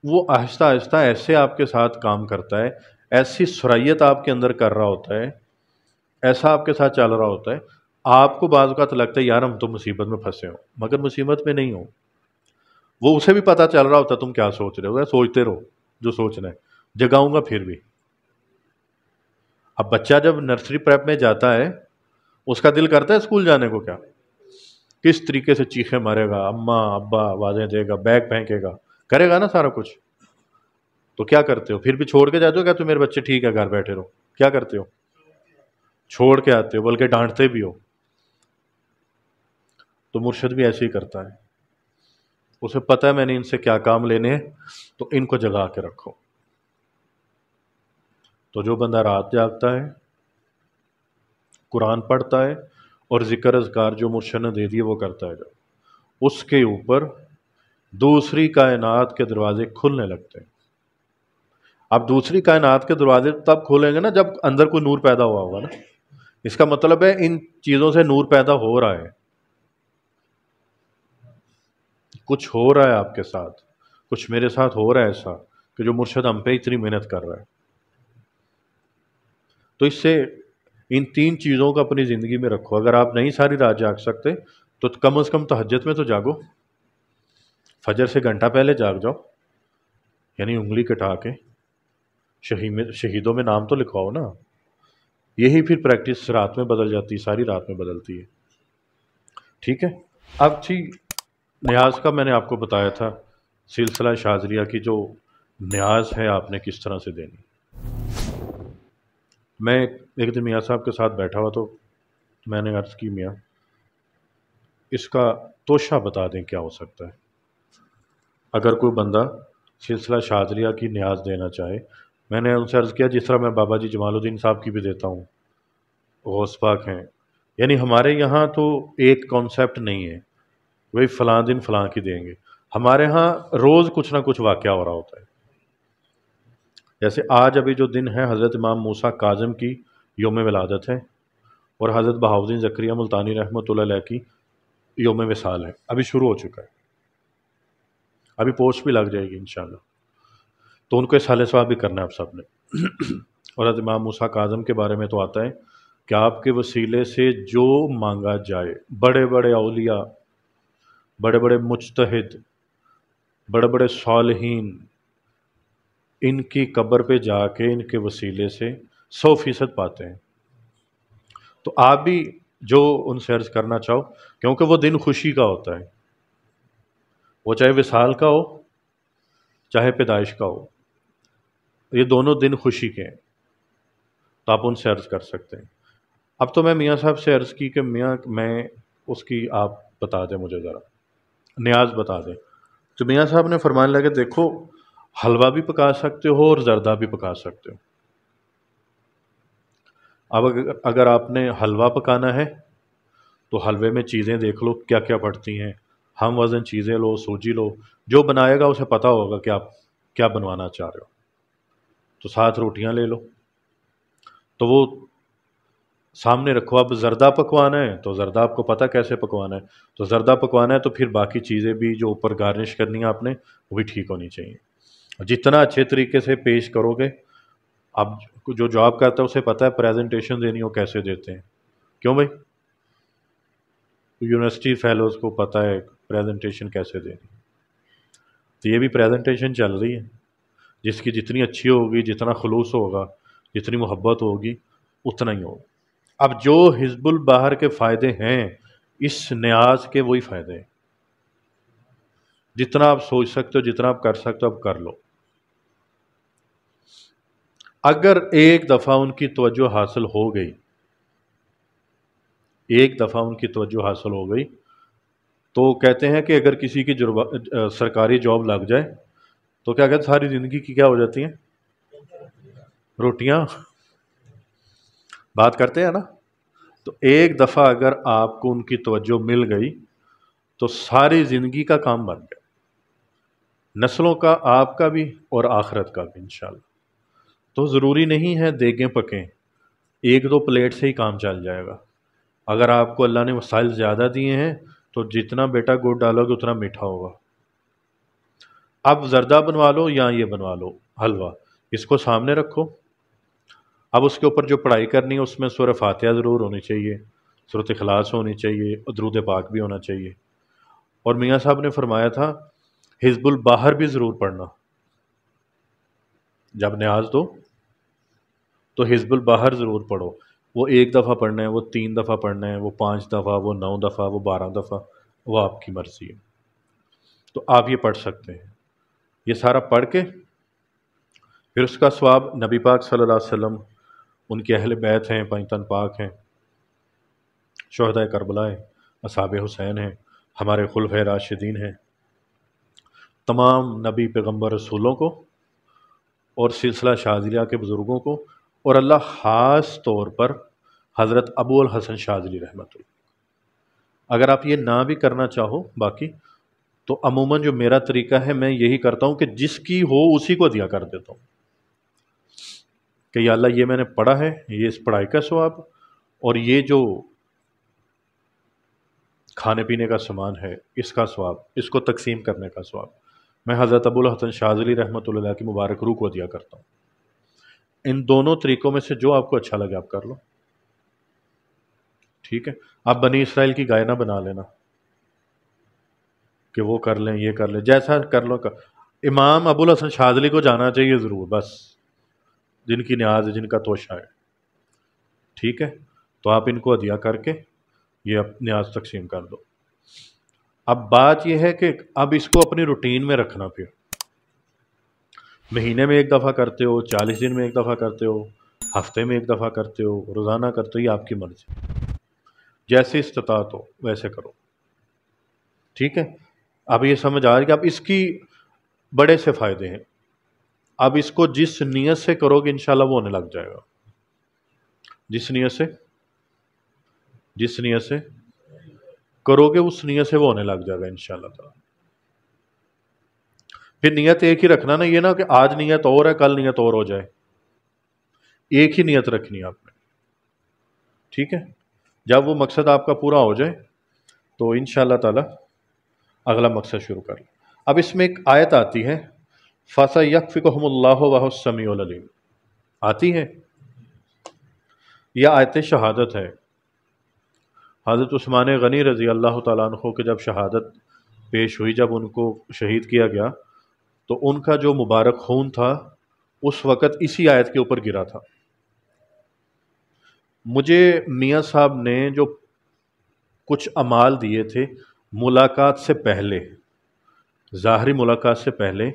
وہ آہستہ آہستہ ایسے آپ کے ساتھ کام کرتا ہے، ایسی سرائیت آپ کے اندر کر رہا ہوتا ہے، ایسا آپ کے ساتھ چل رہا ہوتا ہے، آپ کو بعض اوقات لگتا ہے یار ہم تو مصیبت میں پھنسے ہوں، مگر مصیبت میں نہیں ہوں۔ وہ اسے بھی پتہ چل رہا ہوتا تم کیا سوچ رہے ہو، سوچتے رہو جو سوچنا ہے، جگاؤں گا پھر بھی۔ اب بچہ جب نرسری پریپ میں جاتا ہے، اس کا دل کرتا ہے اسکول جانے کو؟ کیا کس طریقے سے چیخیں مارے گا، اماں ابا آوازیں دے گا، بیگ پھینکے گا، کرے گا نا سارا کچھ۔ تو کیا کرتے ہو پھر بھی؟ چھوڑ کے جاتے ہو؟ کیا تو میرے بچے ٹھیک ہے گھر بیٹھے رہو، کیا کرتے ہو؟ چھوڑ کے آتے ہو، بلکہ ڈانٹتے بھی ہو۔ تو مرشد بھی ایسے ہی کرتا ہے، اسے پتہ ہے میں نے ان سے کیا کام لینے ہیں، تو ان کو جگا کے رکھو۔ تو جو بندہ رات جاگتا ہے، قرآن پڑھتا ہے، اور ذکر اذکار جو مرشد نے دے دیے وہ کرتا ہے، جو اس کے اوپر دوسری کائنات کے دروازے کھلنے لگتے ہیں۔ اب دوسری کائنات کے دروازے تب کھولیں گے نا جب اندر کوئی نور پیدا ہوا ہوگا نا۔ اس کا مطلب ہے ان چیزوں سے نور پیدا ہو رہا ہے، کچھ ہو رہا ہے آپ کے ساتھ، کچھ میرے ساتھ ہو رہا ہے ایسا کہ جو مرشد ہم پہ اتنی محنت کر رہا ہے۔ تو اس سے ان 3 چیزوں کو اپنی زندگی میں رکھو۔ اگر آپ نہیں ساری رات جاگ سکتے تو کم از کم تہجد میں تو جاگو، فجر سے گھنٹہ پہلے جاگ جاؤ، یعنی انگلی کٹا کے شہیدوں میں نام تو لکھواؤ نا۔ یہی پھر پریکٹس رات میں بدل جاتی ہے، ساری رات میں بدلتی ہے۔ ٹھیک ہے، اب تھی نیاز کا، میں نے آپ کو بتایا تھا سلسلہ شاذلیہ کی جو نیاز ہے آپ نے کس طرح سے دینی۔ میں ایک دن میاں صاحب کے ساتھ بیٹھا ہوا، تو میں نے عرض کی میاں اس کا توشہ بتا دیں کیا ہو سکتا ہے۔ اگر کوئی بندہ سلسلہ شاذلیہ کی نیاز دینا چاہے میں نے ان سے عرض کیا جس طرح میں بابا جی جمال الدین صاحب کی بھی دیتا ہوں، غوث پاک ہیں، یعنی ہمارے یہاں تو ایک کانسیپٹ نہیں ہے وہی فلاں دن فلاں کی دیں گے، ہمارے ہاں روز کچھ نہ کچھ واقعہ ہو رہا ہوتا ہے۔ جیسے آج ابھی جو دن ہے حضرت امام موسیٰ کاظم کی یوم ولادت ہے، اور حضرت بہاؤالدین زکریا ملتانی رحمۃ اللہ علیہ کی یوم وصال ہے، ابھی شروع ہو چکا ہے، ابھی پوسٹ بھی لگ جائے گی انشاءاللہ، تو ان کو اصحال ثواب بھی کرنا ہے آپ سب نے۔ اور حضرت امام موسیٰ کاظم کے بارے میں تو آتا ہے کہ آپ کے وسیلے سے جو مانگا جائے، بڑے بڑے اولیاء، بڑے بڑے مجتہد، بڑے بڑے صالحین، ان کی قبر پہ جا کے ان کے وسیلے سے 100% پاتے ہیں۔ تو آپ بھی جو ان سے عرض کرنا چاہو، کیونکہ وہ دن خوشی کا ہوتا ہے، وہ چاہے وصال کا ہو چاہے پیدائش کا ہو، یہ دونوں دن خوشی کے ہیں، تو آپ ان سے عرض کر سکتے ہیں۔ اب تو میں میاں صاحب سے عرض کی کہ میاں میں اس کی آپ بتا دیں مجھے ذرا نیاز بتا دیں، تو میاں صاحب نے فرمانے لگے دیکھو حلوہ بھی پکا سکتے ہو اور زردہ بھی پکا سکتے ہو۔ اب اگر آپ نے حلوہ پکانا ہے تو حلوے میں چیزیں دیکھ لو کیا کیا پڑتی ہیں، ہم وزن چیزیں لو، سوجی لو، جو بنائے گا اسے پتہ ہوگا کہ آپ کیا بنوانا چاہ رہے ہو، تو 7 روٹیاں لے لو، تو وہ سامنے رکھو۔ اب زردہ پکوانا ہے تو زردہ آپ کو پتہ کیسے پکوانا ہے، تو زردہ پکوانا ہے تو پھر باقی چیزیں بھی جو اوپر گارنش کرنی ہے آپ نے وہ بھی ٹھیک ہونی چاہیے، جتنا اچھے طریقے سے پیش کرو گے۔ اب جو جاب کرتا ہے اسے پتہ ہے پریزنٹیشن دینی ہو کیسے دیتے ہیں، کیوں بھائی؟ یونیورسٹی فیلوز کو پتہ ہے پریزنٹیشن کیسے دینی، تو یہ بھی پریزنٹیشن چل رہی ہے، جس کی جتنی اچھی ہوگی، جتنا خلوص ہوگا، جتنی محبت ہوگی، اتنا ہی ہوگا۔ اب جو حزب البحر کے فائدے ہیں اس نیاز کے وہی فائدے ہیں، جتنا آپ سوچ سکتے ہو، جتنا آپ کر سکتے ہو اب کر لو۔ اگر ایک دفعہ ان کی توجہ حاصل ہو گئی، ایک دفعہ ان کی توجہ حاصل ہو گئی، تو کہتے ہیں کہ اگر کسی کی سرکاری جاب لگ جائے تو کیا کہتے ہیں ساری زندگی کی کیا ہو جاتی ہیں روٹیاں، بات کرتے ہیں نا۔ تو ایک دفعہ اگر آپ کو ان کی توجہ مل گئی تو ساری زندگی کا کام بن گیا، نسلوں کا، آپ کا بھی اور آخرت کا بھی انشاءاللہ۔ تو ضروری نہیں ہے دیگیں پکیں، ایک دو پلیٹ سے ہی کام چل جائے گا۔ اگر آپ کو اللہ نے وسائل زیادہ دیے ہیں تو جتنا بیٹا گڑ ڈالو گے اتنا میٹھا ہوگا۔ اب زردہ بنوا لو یا یہ بنوا لو حلوہ، اس کو سامنے رکھو، اب اس کے اوپر جو پڑھائی کرنی ہے اس میں سورہ فاتحہ ضرور ہونی چاہیے، سورۃ اخلاص ہونی چاہیے، درود پاک بھی ہونا چاہیے، اور میاں صاحب نے فرمایا تھا حزب البحر بھی ضرور پڑھنا، جب نیاز دو تو حزب البحر ضرور پڑھو۔ وہ 1 دفعہ پڑھنا ہے، وہ 3 دفعہ پڑھنا ہے، وہ 5 دفعہ، وہ 9 دفعہ، وہ 12 دفعہ، وہ آپ کی مرضی ہے، تو آپ یہ پڑھ سکتے ہیں۔ یہ سارا پڑھ کے پھر اس کا ثواب نبی پاک صلی اللہ علیہ وسلم، ان کے اہل بیت ہیں، پنجتن پاک ہیں، شہداء کربلا ہیں، اصحاب حسین ہیں، ہمارے خلفائے راشدین ہیں، تمام نبی پیغمبر رسولوں کو اور سلسلہ شاذلیہ کے بزرگوں کو، اور اللہ خاص طور پر حضرت ابو الحسن شاذلی رحمۃ اللہ۔ اگر آپ یہ نہ بھی کرنا چاہو باقی، تو عموماً جو میرا طریقہ ہے میں یہی کرتا ہوں کہ جس کی ہو اسی کو دیا کر دیتا ہوں کہ یا اللہ یہ میں نے پڑھا ہے، یہ اس پڑھائی کا ثواب، اور یہ جو کھانے پینے کا سامان ہے اس کا ثواب، اس کو تقسیم کرنے کا ثواب میں حضرت ابو الحسن شاذلی رحمۃ اللہ علیہ کی مبارک روح کو دیا کرتا ہوں۔ ان دونوں طریقوں میں سے جو آپ کو اچھا لگے آپ کر لو، ٹھیک ہے؟ آپ بنی اسرائیل کی گائے نہ بنا لینا کہ وہ کر لیں یہ کر لیں، جیسا کر لو امام ابو الحسن شاذلی کو جانا چاہیے ضرور، بس جن کی نیاز ہے، جن کا توشہ ہے، ٹھیک ہے؟ تو آپ ان کو ہدیہ کر کے یہ نیاز تقسیم کر دو۔ اب بات یہ ہے کہ اب اس کو اپنی روٹین میں رکھنا، پھر مہینے میں 1 دفعہ کرتے ہو، 40 دن میں 1 دفعہ کرتے ہو، ہفتے میں 1 دفعہ کرتے ہو، روزانہ کرتے ہو، یہ آپ کی مرضی، جیسے استطاعت ہو ویسے کرو، ٹھیک ہے؟ اب یہ سمجھ آ رہی کہ اب اس کی بڑے سے فائدے ہیں۔ اب اس کو جس نیت سے کرو گے انشاءاللہ وہ ہونے لگ جائے گا، جس نیت سے کرو گے اس نیت سے وہ ہونے لگ جائے گا انشاءاللہ تعالی۔ پھر نیت ایک ہی رکھنا نا، یہ نہ کہ آج نیت اور ہے کل نیت اور ہو جائے، ایک ہی نیت رکھنی ہے آپ نے، ٹھیک ہے؟ جب وہ مقصد آپ کا پورا ہو جائے تو انشاءاللہ تعالی اگلا مقصد شروع کر لیں۔ اب اس میں ایک آیت آتی ہے فَسَيَكْفِكُهُمُ اللَّهُ وَهُوَ السَّمِيعُ الْعَلِيمُ، آتی ہے، یہ آیت شہادت ہے۔ حضرت عثمان غنی رضی اللہ تعالیٰ عنہ کو جب شہادت پیش ہوئی، جب ان کو شہید کیا گیا تو ان کا جو مبارک خون تھا اس وقت اسی آیت کے اوپر گرا تھا۔ مجھے میاں صاحب نے جو کچھ اعمال دیے تھے ملاقات سے پہلے، ظاہری ملاقات سے پہلے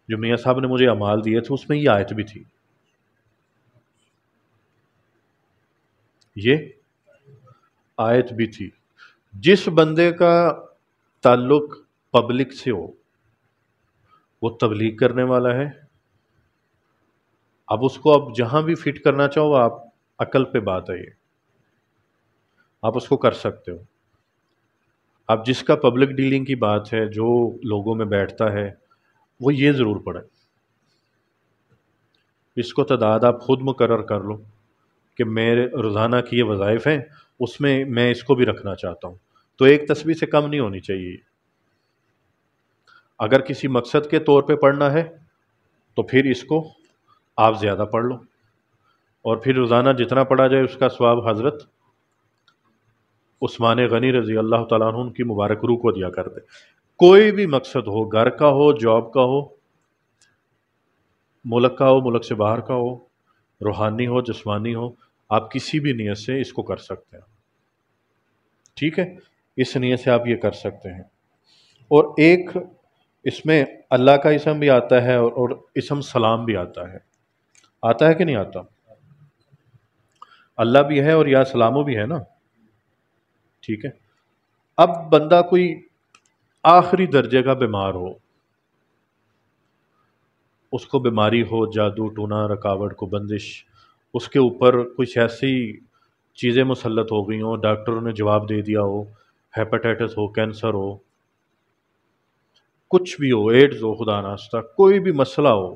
جو میاں صاحب نے مجھے اعمال دیے تھے اس میں یہ آیت بھی تھی، یہ آیت بھی تھی۔ جس بندے کا تعلق پبلک سے ہو، وہ تبلیغ کرنے والا ہے، اب اس کو اب جہاں بھی فٹ کرنا چاہو آپ، عقل پہ بات ہے، یہ آپ اس کو کر سکتے ہو۔ اب جس کا پبلک ڈیلنگ کی بات ہے، جو لوگوں میں بیٹھتا ہے، وہ یہ ضرور پڑھے، اس کو تعداد آپ خود مقرر کر لو کہ میرے روزانہ کی یہ وظائف ہیں، اس میں اس کو بھی رکھنا چاہتا ہوں، تو ایک تسبیح سے کم نہیں ہونی چاہیے۔ اگر کسی مقصد کے طور پہ پڑھنا ہے تو پھر اس کو آپ زیادہ پڑھ لو، اور پھر روزانہ جتنا پڑھا جائے اس کا ثواب حضرت عثمان غنی رضی اللہ تعالیٰ عنہ ان کی مبارک روح کو دیا کرتے۔ کوئی بھی مقصد ہو، گھر کا ہو، جاب کا ہو، ملک کا ہو، ملک سے باہر کا ہو، روحانی ہو، جسمانی ہو، آپ کسی بھی نیت سے اس کو کر سکتے ہیں، ٹھیک ہے؟ اس نیت سے آپ یہ کر سکتے ہیں۔ اور ایک اس میں اللہ کا اسم بھی آتا ہے اور اسم سلام بھی آتا ہے کہ نہیں آتا؟ اللہ بھی ہے اور یا سلامو بھی ہے نا، ٹھیک ہے؟ اب بندہ کوئی آخری درجے کا بیمار ہو، اس کو بیماری ہو، جادو ٹونا، رکاوٹ کو بندش، اس کے اوپر کچھ ایسی چیزیں مسلط ہو گئی ہوں، ڈاکٹروں نے جواب دے دیا ہو، ہیپاٹائٹس ہو، کینسر ہو، کچھ بھی ہو، ایڈز ہو، خدا ناستہ کوئی بھی مسئلہ ہو،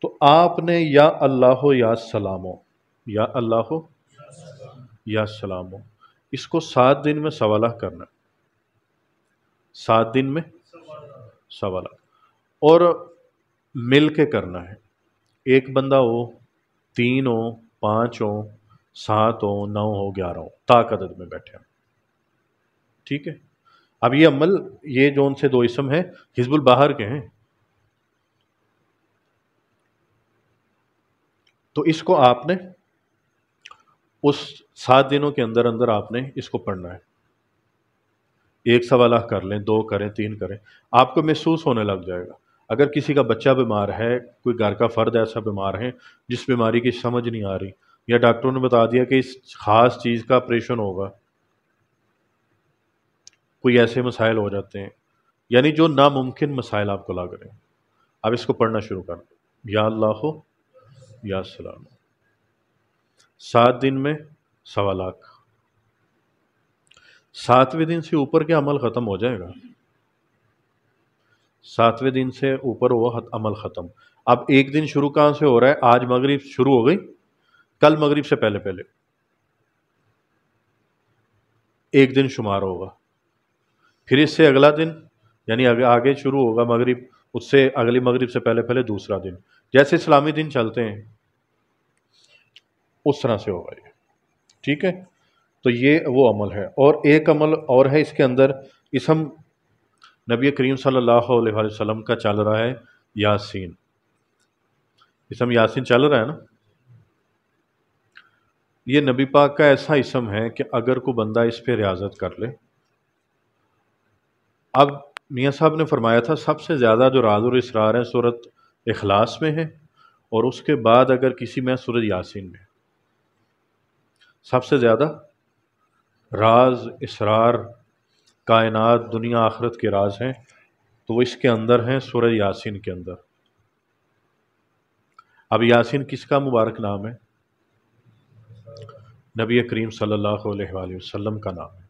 تو آپ نے یا اللہ ہو یا سلام ہو، یا اللہ ہو یا سلام ہو، اس کو 7 دن میں 1.25 کرنا ہے، 7 دن میں 1.25، اور مل کے کرنا ہے، ایک بندہ ہو، 3 ہو، 5 ہو، 7 ہو، 9 ہو، 11 ہو، طاق عدد میں بیٹھے ہیں، ٹھیک ہے؟ اب یہ عمل، یہ جو ان سے 2 اسم ہیں حزب الباہر کے ہیں، تو اس کو آپ نے اس 7 دنوں کے اندر اندر آپ نے اس کو پڑھنا ہے، 1.25 کر لیں، 2 کریں، 3 کریں، آپ کو محسوس ہونے لگ جائے گا۔ اگر کسی کا بچہ بیمار ہے، کوئی گھر کا فرد ایسا بیمار ہے جس بیماری کی سمجھ نہیں آ رہی، یا ڈاکٹروں نے بتا دیا کہ اس خاص چیز کا آپریشن ہوگا، کوئی ایسے مسائل ہو جاتے ہیں، یعنی جو ناممکن مسائل آپ کو لگ رہے ہیں، اب اس کو پڑھنا شروع کر دیں، یا اللہ ہو یا سلام، 7 دن میں 1.25، 7ویں دن سے اوپر کے عمل ختم ہو جائے گا، 7ویں دن سے اوپر وہ عمل ختم۔ اب ایک دن شروع کہاں سے ہو رہا ہے؟ آج مغرب شروع ہو گئی، کل مغرب سے پہلے پہلے ایک دن شمار ہوگا، پھر اس سے اگلا دن، یعنی آگے شروع ہوگا مغرب، اس سے اگلی مغرب سے پہلے پہلے دوسرا دن، جیسے اسلامی دن چلتے ہیں اس طرح سے ہوگا یہ، ٹھیک ہے؟ تو یہ وہ عمل ہے۔ اور ایک عمل اور ہے اس کے اندر، اسم نبی کریم صلی اللہ علیہ وآلہ وسلم کا چل رہا ہے یاسین، اسم یاسین چل رہا ہے نا، یہ نبی پاک کا ایسا اسم ہے کہ اگر کوئی بندہ اس پہ ریاضت کر لے، اب میاں صاحب نے فرمایا تھا سب سے زیادہ جو راز اور اسرار ہیں سورۃ اخلاص میں ہے، اور اس کے بعد اگر کسی میں سورۃ یاسین میں، سب سے زیادہ راز اسرار کائنات دنیا آخرت کے راز ہیں تو وہ اس کے اندر ہیں، سورہ یاسین کے اندر۔ اب یاسین کس کا مبارک نام ہے؟ نبی کریم صلی اللہ علیہ وآلہ وسلم کا نام ہے۔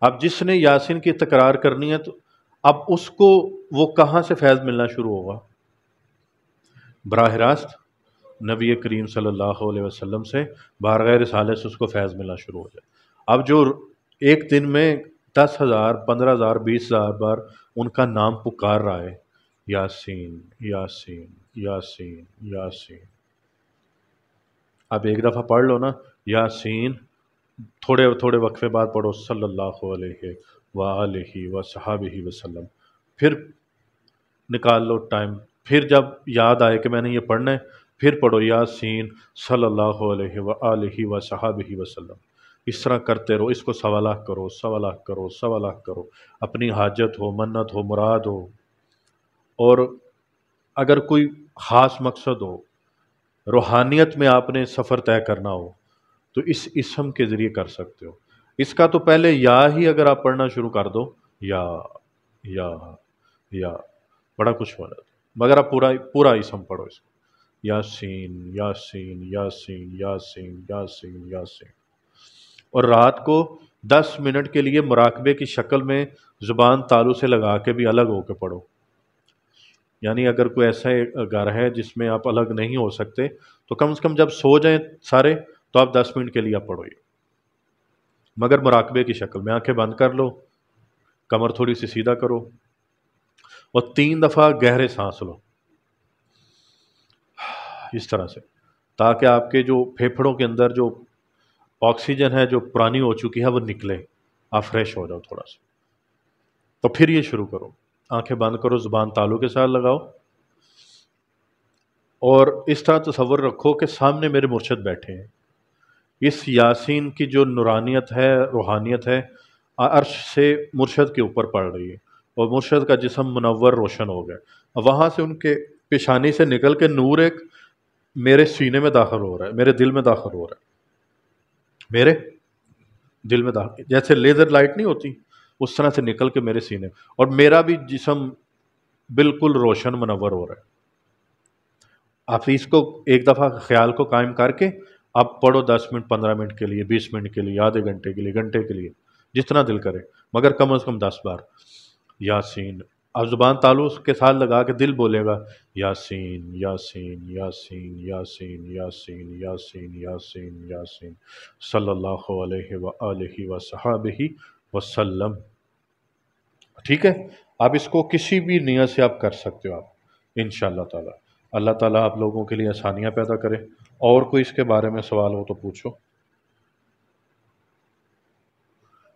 اب جس نے یاسین کی تکرار کرنی ہے تو اب اس کو وہ کہاں سے فیض ملنا شروع ہوگا؟ براہ راست نبی کریم صلی اللہ علیہ وسلم سے، بارگاہ رسالت سے اس کو فیض ملنا شروع ہو جائے۔ اب جو ایک دن میں 10,000 15,000 20,000 بار ان کا نام پکار رہا ہے، یاسین یاسین یاسین یاسین، اب ایک دفعہ پڑھ لو نا یاسین، تھوڑے تھوڑے وقفے بعد پڑھو صلی اللہ علیہ وآلہ وصحبہ وسلم، پھر نکال لو ٹائم، پھر جب یاد آئے کہ میں نے یہ پڑھنا ہے پھر پڑھو یاسین صلی اللہ علیہ وآلہ وصحبہ وسلم۔ اس طرح کرتے رہو، اس کو 1.25 کرو، 1.25 کرو، 1.25 کرو، اپنی حاجت ہو، منت ہو، مراد ہو، اور اگر کوئی خاص مقصد ہو، روحانیت میں آپ نے سفر طے کرنا ہو تو اس اسم کے ذریعے کر سکتے ہو۔ اس کا تو پہلے یا ہی اگر آپ پڑھنا شروع کر دو، یا یا یا بڑا کچھ ہو جاتا ہے، مگر آپ پورا اسم پڑھو اس کو، یاسین یاسین یاسین یاسین یاسین یاسین، اور رات کو 10 منٹ کے لیے مراقبے کی شکل میں زبان تالو سے لگا کے بھی الگ ہو کے پڑھو۔ یعنی اگر کوئی ایسا گھر ہے جس میں آپ الگ نہیں ہو سکتے تو کم سے کم جب سو جائیں سارے تو آپ 10 منٹ کے لیے آپ پڑھو یہ، مگر مراقبے کی شکل میں، آنکھیں بند کر لو، کمر تھوڑی سی سیدھا کرو، اور 3 دفعہ گہرے سانس لو اس طرح سے، تاکہ آپ کے جو پھیپھڑوں کے اندر جو آکسیجن ہے جو پرانی ہو چکی ہے وہ نکلے، آپ فریش ہو جاؤ تھوڑا سا۔ تو پھر یہ شروع کرو، آنکھیں بند کرو، زبان تالو کے ساتھ لگاؤ، اور اس طرح تصور رکھو کہ سامنے میرے مرشد بیٹھے ہیں۔ اس یاسین کی جو نورانیت ہے، روحانیت ہے، عرش سے مرشد کے اوپر پڑ رہی ہے، اور مرشد کا جسم منور روشن ہو گیا، وہاں سے ان کے پیشانی سے نکل کے نور ایک میرے سینے میں داخل ہو رہا ہے، میرے دل میں داخل ہو رہا ہے، میرے دل میں داخل، جیسے لیزر لائٹ نہیں ہوتی اس طرح سے نکل کے میرے سینے، اور میرا بھی جسم بالکل روشن منور ہو رہا ہے۔ آپ اس کو ایک دفعہ خیال کو قائم کر کے آپ پڑھو، 10 منٹ، 15 منٹ کے لیے، 20 منٹ کے لیے، آدھے گھنٹے کے لیے، گھنٹے کے لیے، جتنا دل کرے، مگر کم از کم 10 بار یاسین۔ اب زبان تالو کے ساتھ لگا کے دل بولے گا یاسین یاسین یاسین یاسین یاسین یاسین یاسین یاسین صلی اللہ علیہ وآلہ وصحبہ وسلم۔ ٹھیک ہے، آپ اس کو کسی بھی نیت سے آپ کر سکتے ہو، آپ انشاءاللہ تعالی۔ اللہ تعالیٰ آپ لوگوں کے لیے آسانیاں پیدا کرے۔ اور کوئی اس کے بارے میں سوال ہو تو پوچھو،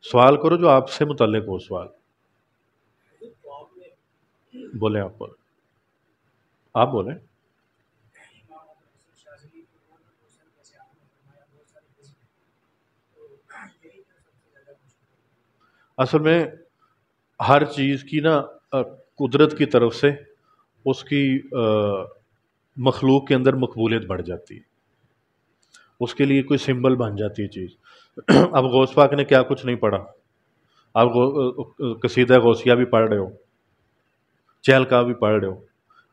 سوال کرو جو آپ سے متعلق ہو، سوال بولیں، آپ بولیں، آپ بولیں۔ اصل میں ہر چیز کی نا قدرت کی طرف سے اس کی مخلوق کے اندر مقبولیت بڑھ جاتی ہے، اس کے لیے کوئی سمبل بن جاتی ہے چیز۔ اب غوث پاک نے کیا کچھ نہیں پڑھا، آپ قصیدہ غوثیہ بھی پڑھ رہے ہو، چہل کا بھی پڑھ رہے ہو،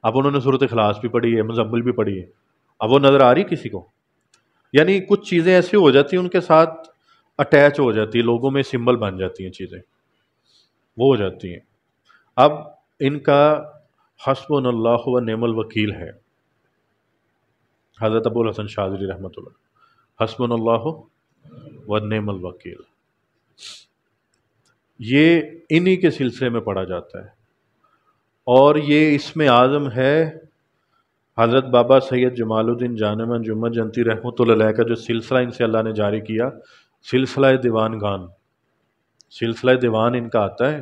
اب انہوں نے صورت اخلاص بھی پڑھی ہے، مزمل بھی پڑھی ہے، اب وہ نظر آ رہی کسی کو؟ یعنی کچھ چیزیں ایسی ہو جاتی ہیں ان کے ساتھ اٹیچ ہو جاتی ہے، لوگوں میں سمبل بن جاتی ہیں چیزیں، وہ ہو جاتی ہیں۔ اب ان کا حسبنا اللہ و نعم الوکیل ہے، حضرت ابو الحسن شاذلی رحمۃ اللہ، حسبنا اللہ و نعم الوکیل، یہ انہی کے سلسلے میں پڑھا جاتا ہے، اور یہ اسم اعظم ہے حضرت بابا سید جمال الدین جانمن جمعہ جنتی رحمۃ اللہ علیہ کا جو سلسلہ ان سے اللہ نے جاری کیا، سلسلہ دیوان گان، سلسلہ دیوان ان کا آتا ہے،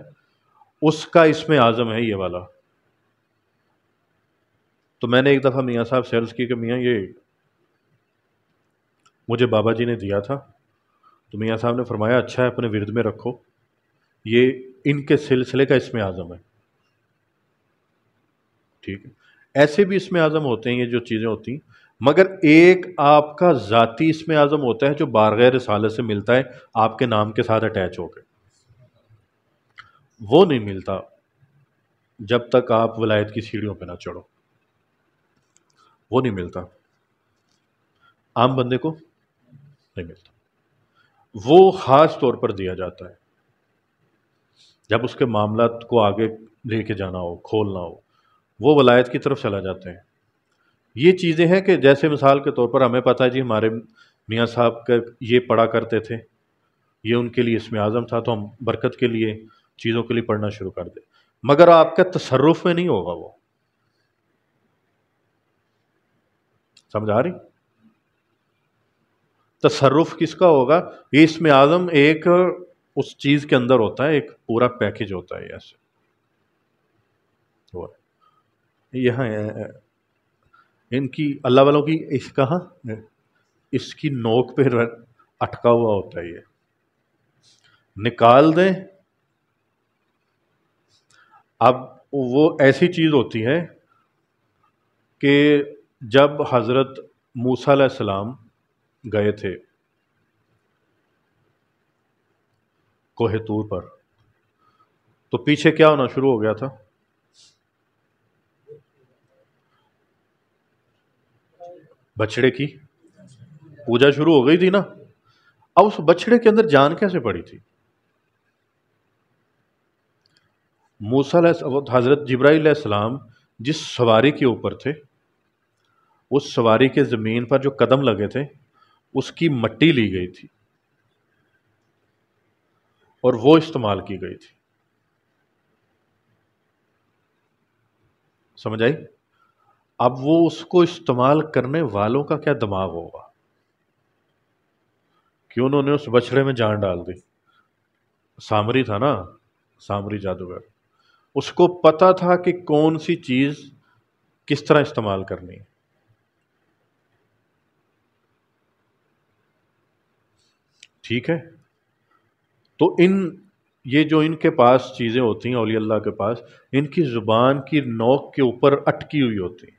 اس کا اسم اعظم ہے یہ والا۔ تو میں نے ایک دفعہ میاں صاحب سے عرض کی کہ میاں یہ مجھے بابا جی نے دیا تھا، تو میاں صاحب نے فرمایا اچھا ہے، اپنے ورد میں رکھو، یہ ان کے سلسلے کا اسم اعظم ہے۔ ٹھیک ہے، ایسے بھی اسم اعظم ہوتے ہیں، یہ جو چیزیں ہوتی ہیں، مگر ایک آپ کا ذاتی اسم اعظم ہوتا ہے جو بارگاہ رسالت سے ملتا ہے آپ کے نام کے ساتھ اٹیچ ہو کے، وہ نہیں ملتا جب تک آپ ولایت کی سیڑھیوں پہ نہ چڑھو، وہ نہیں ملتا، عام بندے کو نہیں ملتا، وہ خاص طور پر دیا جاتا ہے جب اس کے معاملات کو آگے لے کے جانا ہو، کھولنا ہو، وہ ولایت کی طرف چلا جاتے ہیں۔ یہ چیزیں ہیں کہ جیسے مثال کے طور پر ہمیں پتہ ہے جی ہمارے میاں صاحب کا یہ پڑھا کرتے تھے، یہ ان کے لیے اسم اعظم تھا، تو ہم برکت کے لیے چیزوں کے لیے پڑھنا شروع کر دیں، مگر آپ کا تصرف میں نہیں ہوگا، وہ سمجھ آ رہی؟ تصرف کس کا ہوگا؟ یہ اسم اعظم ایک اس چیز کے اندر ہوتا ہے، ایک پورا پیکج ہوتا ہے، ایسے ہوا یہاں ان کی اللہ والوں کی اس کہاں اس کی نوک پہ اٹکا ہوا ہوتا ہے، یہ نکال دیں۔ اب وہ ایسی چیز ہوتی ہے کہ جب حضرت موسیٰ علیہ السلام گئے تھے کوہ طور پر، تو پیچھے کیا ہونا شروع ہو گیا تھا؟ بچڑے کی پوجا شروع ہو گئی تھی نا۔ اب اس بچڑے کے اندر جان کیسے پڑی تھی؟ موسیٰ حضرت جبرائیل علیہ السلام جس سواری کے اوپر تھے، اس سواری کے زمین پر جو قدم لگے تھے اس کی مٹی لی گئی تھی اور وہ استعمال کی گئی تھی، سمجھ آئی؟ اب وہ اس کو استعمال کرنے والوں کا کیا دماغ ہوگا کہ انہوں نے اس بچڑے میں جان ڈال دی۔ سامری تھا نا، سامری جادوگر، اس کو پتا تھا کہ کون سی چیز کس طرح استعمال کرنی ہے۔ ٹھیک ہے، تو یہ جو ان کے پاس چیزیں ہوتی ہیں اولیاء اللہ کے پاس، ان کی زبان کی نوک کے اوپر اٹکی ہوئی ہوتی ہیں،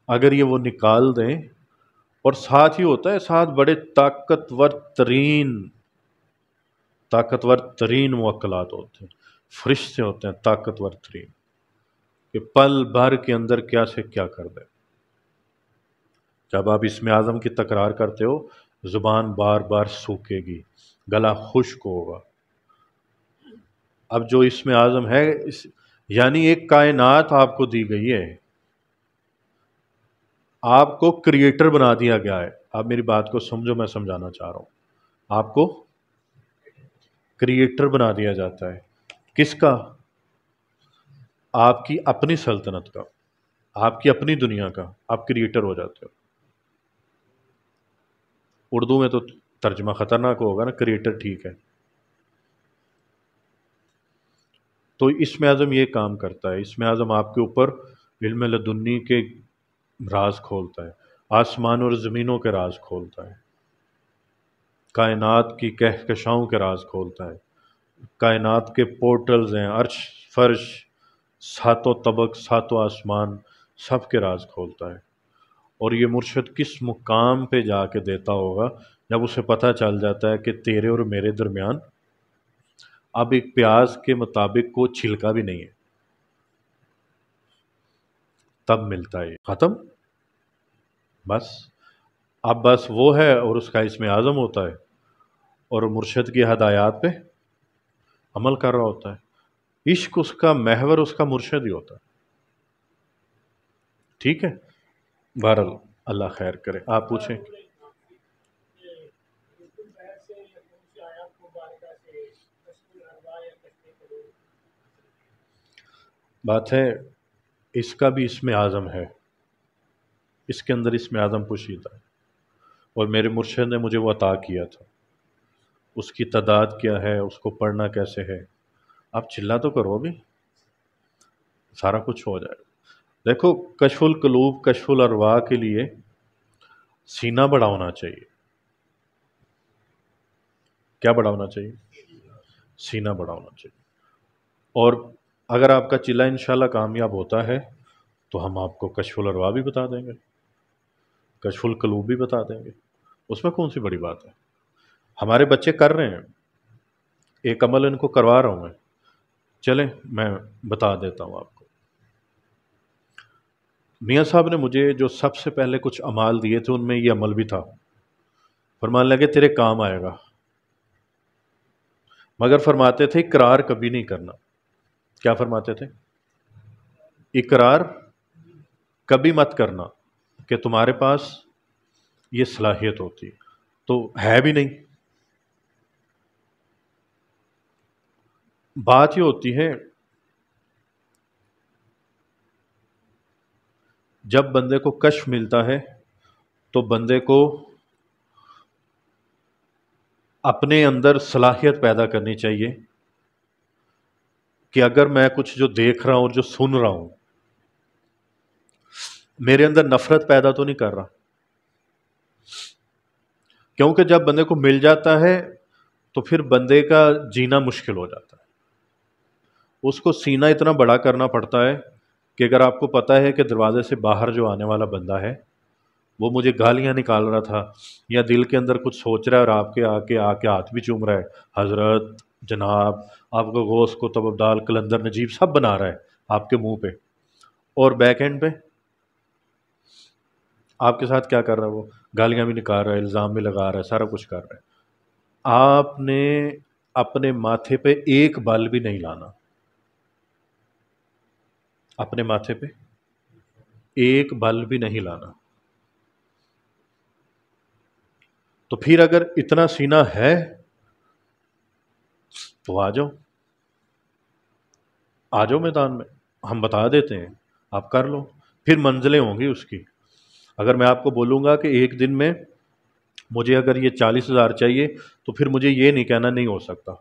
اگر یہ وہ نکال دیں، اور ساتھ ہی ہوتا ہے ساتھ بڑے طاقتور ترین موکلات ہوتے ہیں، فرشتے ہوتے ہیں طاقتور ترین، کہ پل بھر کے اندر کیا سے کیا کر دے۔ جب آپ اسم اعظم کی تکرار کرتے ہو، زبان بار بار سوکھے گی، گلا خشک ہوگا۔ اب جو اسم اعظم ہے یعنی ایک کائنات آپ کو دی گئی ہے، آپ کو کریٹر بنا دیا گیا ہے۔ آپ میری بات کو سمجھو، میں سمجھانا چاہ رہا ہوں، آپ کو کریٹر بنا دیا جاتا ہے، کس کا؟ آپ کی اپنی سلطنت کا، آپ کی اپنی دنیا کا، آپ کریٹر ہو جاتے ہو۔ اردو میں تو ترجمہ خطرناک ہوگا نا، کریٹر ٹھیک ہے۔ تو اسم اعظم یہ کام کرتا ہے، اسم اعظم آپ کے اوپر علم لدنی کے راز کھولتا ہے، آسمان اور زمینوں کے راز کھولتا ہے، کائنات کی کہکشاؤں کے راز کھولتا ہے، کائنات کے پورٹلز ہیں، عرش، فرش، ساتوں طبق، ساتوں آسمان، سب کے راز کھولتا ہے۔ اور یہ مرشد کس مقام پہ جا کے دیتا ہوگا جب اسے پتہ چل جاتا ہے کہ تیرے اور میرے درمیان اب ایک پیاز کے مطابق کوئی چھلکا بھی نہیں ہے، تب ملتا ہے ختم بس۔ اب بس وہ ہے اور اس کا اسم اعظم ہوتا ہے اور مرشد کی ہدایات پہ عمل کر رہا ہوتا ہے۔ عشق اس کا محور، اس کا مرشد ہی ہوتا ہے۔ ٹھیک ہے، بہرحال اللہ خیر کرے، آپ پوچھیں۔ بات ہے اس کا بھی اسم اعظم ہے، اس کے اندر اسم اعظم پوشیدہ ہے، اور میرے مرشد نے مجھے وہ عطا کیا تھا۔ اس کی تعداد کیا ہے، اس کو پڑھنا کیسے ہے، آپ چلا تو کرو ابھی، سارا کچھ ہو جائے گا۔ دیکھو، کشف القلوب، کشف الارواح کے لیے سینہ بڑا ہونا چاہیے۔ کیا بڑا ہونا چاہیے؟ سینہ بڑا ہونا چاہیے۔ اور اگر آپ کا چلا انشاءاللہ کامیاب ہوتا ہے تو ہم آپ کو کشف الارواح بھی بتا دیں گے، کشف القلوب بھی بتا دیں گے، اس میں کون سی بڑی بات ہے؟ ہمارے بچے کر رہے ہیں، ایک عمل ان کو کروا رہا ہوں میں، چلیں میں بتا دیتا ہوں آپ کو۔ میاں صاحب نے مجھے جو سب سے پہلے کچھ اعمال دیے تھے ان میں یہ عمل بھی تھا. فرمانے لگے تیرے کام آئے گا، مگر فرماتے تھے اقرار کبھی نہیں کرنا. کیا فرماتے تھے؟ اقرار کبھی مت کرنا کہ تمہارے پاس یہ صلاحیت ہوتی، تو ہے بھی نہیں. بات یہ ہوتی ہے جب بندے کو کشف ملتا ہے تو بندے کو اپنے اندر صلاحیت پیدا کرنی چاہیے کہ اگر میں کچھ جو دیکھ رہا ہوں اور جو سن رہا ہوں میرے اندر نفرت پیدا تو نہیں کر رہا. کیونکہ جب بندے کو مل جاتا ہے تو پھر بندے کا جینا مشکل ہو جاتا ہے. اس کو سینہ اتنا بڑا کرنا پڑتا ہے کہ اگر آپ کو پتہ ہے کہ دروازے سے باہر جو آنے والا بندہ ہے وہ مجھے گالیاں نکال رہا تھا یا دل کے اندر کچھ سوچ رہا ہے اور آپ کے آ کے ہاتھ بھی چوم رہا ہے، حضرت جناب آپ کو غوث کو تب ابدال کلندر نجیب سب بنا رہا ہے آپ کے منہ پہ، اور بیک اینڈ پہ آپ کے ساتھ کیا کر رہا ہے؟ وہ گالیاں بھی نکال رہا ہے، الزام بھی لگا رہا ہے، سارا کچھ کر رہا ہے. آپ نے اپنے ماتھے پہ ایک بال بھی نہیں لانا، اپنے ماتھے پہ ایک بل بھی نہیں لانا. تو پھر اگر اتنا سینہ ہے تو آ جاؤ، آ جاؤ میدان میں، ہم بتا دیتے ہیں، آپ کر لو. پھر منزلیں ہوں گی اس کی. اگر میں آپ کو بولوں گا کہ ایک دن میں مجھے اگر یہ 40,000 چاہیے تو پھر مجھے یہ نہیں کہنا نہیں ہو سکتا.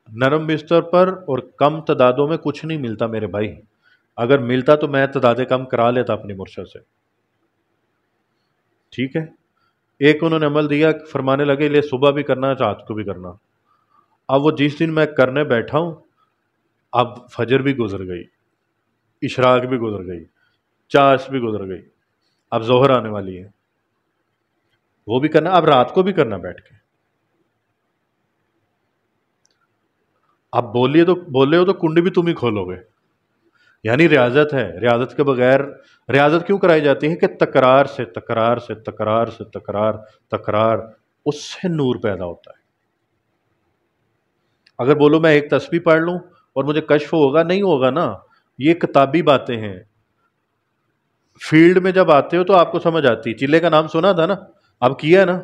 نرم بستر پر اور کم تعدادوں میں کچھ نہیں ملتا میرے بھائی. اگر ملتا تو میں تعدادیں کم کرا لیتا اپنی مرشد سے. ٹھیک ہے. ایک انہوں نے عمل دیا، فرمانے لگے لے صبح بھی کرنا رات کو بھی کرنا. اب وہ جس دن میں کرنے بیٹھا ہوں اب فجر بھی گزر گئی، اشراق بھی گزر گئی، چاش بھی گزر گئی، اب ظہر آنے والی ہے، وہ بھی کرنا، اب رات کو بھی کرنا بیٹھ کے. اب بولیے تو بولے ہو تو کنڈی بھی تم ہی کھولو گے. یعنی ریاضت ہے، ریاضت کے بغیر ریاضت کیوں کرائی جاتی ہے کہ تکرار سے تکرار سے تکرار سے تکرار تکرار اس سے نور پیدا ہوتا ہے. اگر بولو میں ایک تسبیح پڑھ لوں اور مجھے کشف ہوگا، نہیں ہوگا نا. یہ کتابی باتیں ہیں. فیلڈ میں جب آتے ہو تو آپ کو سمجھ آتی. چلے کا نام سنا تھا نا، اب کیا ہے نا،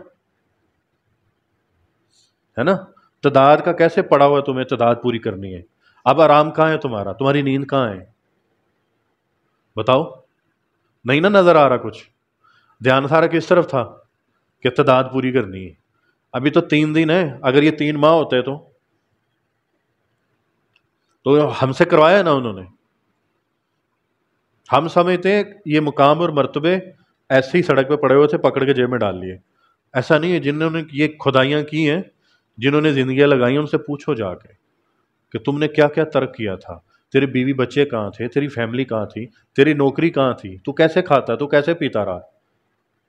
ہے نا. تعداد کا کیسے پڑا ہوا ہے، تمہیں تعداد پوری کرنی ہے. اب آرام کہاں ہے تمہارا، تمہاری نیند کہاں ہے بتاؤ. نہیں نا نظر آ رہا کچھ. دھیان سارا کس طرف تھا کہ تعداد پوری کرنی ہے. ابھی تو 3 دن ہے، اگر یہ 3 ماہ ہوتے تو ہم سے کروایا نا انہوں نے. ہم سمجھتے ہیں یہ مقام اور مرتبے ایسے ہی سڑک پہ پڑے ہوئے تھے پکڑ کے جیب میں ڈال لیے. ایسا نہیں ہے. جنہوں نے یہ کھدائیاں کی ہیں، جنہوں نے زندگیاں لگائی ہیں، ان سے پوچھو جا کے کہ تم نے کیا کیا ترک کیا تھا. تیرے بیوی بچے کہاں تھے، تیری فیملی کہاں تھی، تیری نوکری کہاں تھی، تو کیسے کھاتا، تو کیسے پیتا رہا.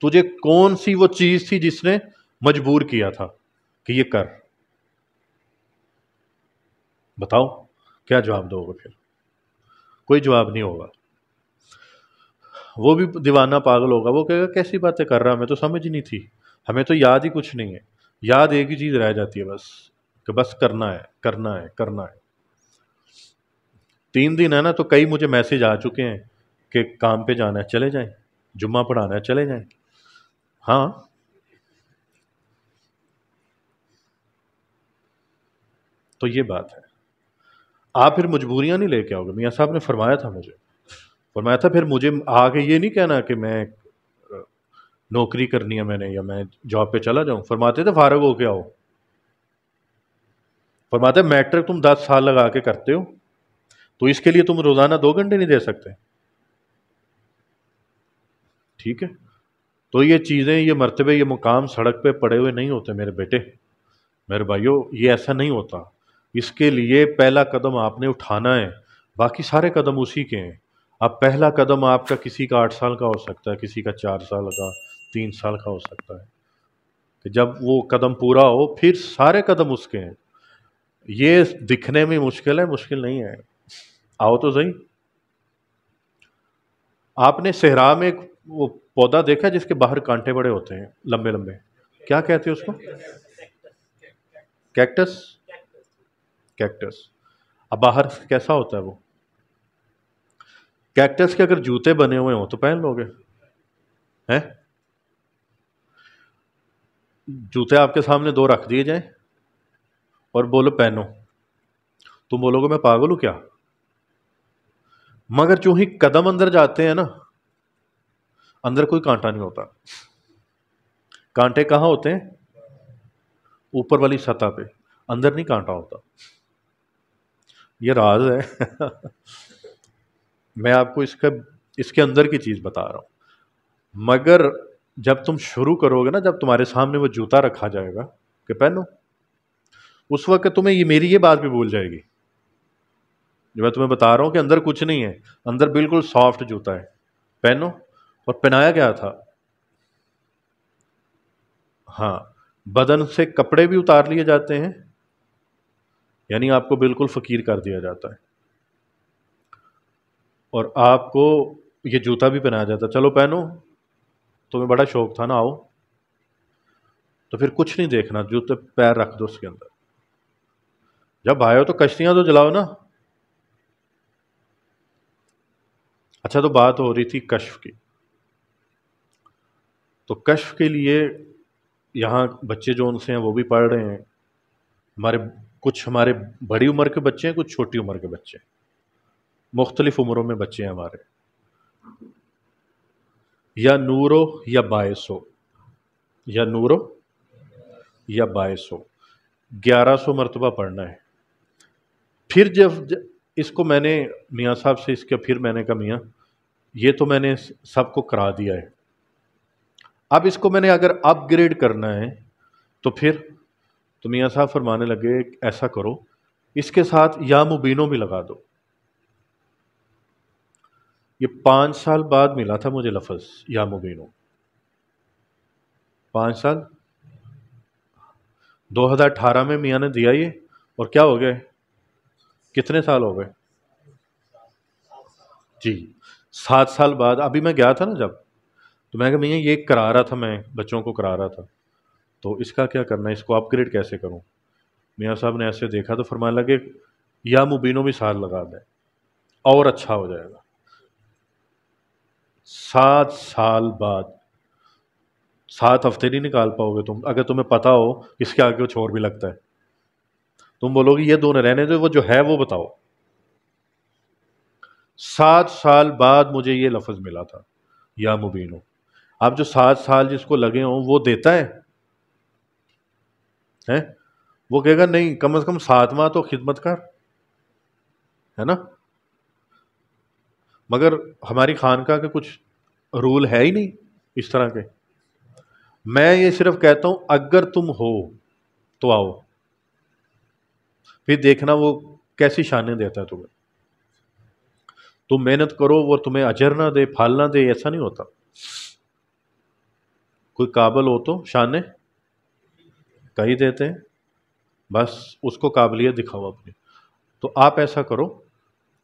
تجھے کون سی وہ چیز تھی جس نے مجبور کیا تھا کہ یہ کر. بتاؤ کیا جواب دو گے؟ پھر کوئی جواب نہیں ہوگا. وہ بھی دیوانہ پاگل ہوگا، وہ کہے گا کیسی باتیں کر رہا، ہمیں تو سمجھ نہیں تھی، ہمیں تو یاد ہی کچھ نہیں ہے. یاد ایک ہی چیز رہ جاتی ہے بس، کہ بس کرنا ہے کرنا ہے کرنا ہے. 3 دن ہے نا تو کئی مجھے میسج آ چکے ہیں کہ کام پہ جانا ہے چلے جائیں، جمعہ پڑھانا ہے چلے جائیں. ہاں تو یہ بات ہے. آپ پھر مجبوریاں نہیں لے کے آؤ گے. میاں صاحب نے فرمایا تھا، مجھے فرمایا تھا پھر مجھے آگے یہ نہیں کہنا کہ میں نوکری کرنی ہے میں نے یا میں جاب پہ چلا جاؤں. فرماتے تھے فارغ ہو کے آؤ. فرماتے میٹرک تم 10 سال لگا کے کرتے ہو تو اس کے لیے تم روزانہ 2 گھنٹے نہیں دے سکتے. ٹھیک ہے. تو یہ چیزیں، یہ مرتبے، یہ مقام سڑک پہ پڑے ہوئے نہیں ہوتے میرے بیٹے، میرے بھائیوں. یہ ایسا نہیں ہوتا. اس کے لیے پہلا قدم آپ نے اٹھانا ہے، باقی سارے قدم اسی کے ہیں. اب پہلا قدم آپ کا کسی کا 8 سال کا ہو سکتا ہے، کسی کا 4 سال کا، 3 سال کا ہو سکتا ہے. کہ جب وہ قدم پورا ہو پھر سارے قدم اس کے ہیں. یہ دکھنے میں مشکل ہے، مشکل نہیں ہے. آؤ تو صحیح. آپ نے صحرا میں ایک وہ پودا دیکھا جس کے باہر کانٹے بڑے ہوتے ہیں لمبے لمبے، کیا کہتے ہیں اس کو؟ Cactus, cactus. اب باہر کیسا ہوتا ہے وہ؟ کیکٹس کے اگر جوتے بنے ہوئے ہوں تو پہن لو گے ہیں؟ جوتے آپ کے سامنے دو رکھ دیے جائیں اور بولو پہنو، تم بولو گے میں پاگل ہوں کیا؟ مگر جو ہی قدم اندر جاتے ہیں نا، اندر کوئی کانٹا نہیں ہوتا۔ کانٹے کہاں ہوتے ہیں؟ اوپر والی سطح پہ، اندر نہیں کانٹا ہوتا۔ یہ راز ہے میں آپ کو اس کے اندر کی چیز بتا رہا ہوں۔ مگر جب تم شروع کرو گے نا، جب تمہارے سامنے وہ جوتا رکھا جائے گا کہ پہنو، اس وقت تمہیں یہ بات بھی بھول جائے گی جو میں تمہیں بتا رہا ہوں کہ اندر کچھ نہیں ہے، اندر بالکل سافٹ جوتا ہے، پہنو۔ اور پہنایا گیا تھا، ہاں، بدن سے کپڑے بھی اتار لیے جاتے ہیں، یعنی آپ کو بالکل فقیر کر دیا جاتا ہے، اور آپ کو یہ جوتا بھی پہنایا جاتا ہے، چلو پہنو، تمہیں بڑا شوق تھا نا، آؤ، تو پھر کچھ نہیں دیکھنا، جوتے پیر رکھ دو اس کے اندر۔ جب آئے ہو تو کشتیاں تو جلاؤ نا۔ اچھا، تو بات ہو رہی تھی کشف کی، تو کشف کے لیے یہاں بچے جو ان سے ہیں وہ بھی پڑھ رہے ہیں، کچھ ہمارے بڑی عمر کے بچے ہیں، کچھ چھوٹی عمر کے بچے ہیں، مختلف عمروں میں بچے ہیں ہمارے۔ یا نورو یا باعثو، یا نورو یا باعثو، 1100 مرتبہ پڑھنا ہے۔ پھر جب اس کو میں نے میاں صاحب سے اس کا پھر میں نے کہا میاں یہ تو میں نے سب کو کرا دیا ہے، اب اس کو میں نے اگر اپ گریڈ کرنا ہے تو پھر تو میاں صاحب فرمانے لگے ایسا کرو، اس کے ساتھ یا مبینوں بھی لگا دو۔ یہ 5 سال بعد ملا تھا مجھے لفظ یا مبینوں، 5 سال، 2018 میں میاں نے دیا یہ، اور کیا ہو گئے، کتنے سال ہو گئے جی؟ 7 سال بعد ابھی میں گیا تھا نا جب، تو میں کہا میاں یہ کرا رہا تھا، میں بچوں کو کرا رہا تھا، تو اس کا کیا کرنا ہے، اس کو اپ گریڈ کیسے کروں؟ میاں صاحب نے ایسے دیکھا تو فرمانے لگے یا مبینوں بھی ساتھ لگا دیں اور اچھا ہو جائے گا۔ 7 سال بعد، 7 ہفتے نہیں نکال پاؤ گے تم اگر تمہیں پتا ہو اس کے آگے کچھ اور بھی لگتا ہے، تم بولو گے یہ دونوں رہنے دو، وہ جو ہے وہ بتاؤ۔ 7 سال بعد مجھے یہ لفظ ملا تھا یا مبینوں۔ اب جو 7 سال جس کو لگے ہوں وہ دیتا ہے، وہ کہے گا نہیں، کم از کم 7واں تو خدمت کر، ہے نا؟ مگر ہماری خانقاہ کے کچھ رول ہے ہی نہیں اس طرح کے۔ میں یہ صرف کہتا ہوں اگر تم ہو تو آؤ، پھر دیکھنا وہ کیسی شانیں دیتا ہے تمہیں۔ تم محنت کرو، وہ تمہیں اجر نہ دے، پھل نہ دے، ایسا نہیں ہوتا۔ کوئی قابل ہو تو شانے کہیں دیتے ہیں، بس اس کو قابلیت دکھاؤ اپنی۔ تو آپ ایسا کرو،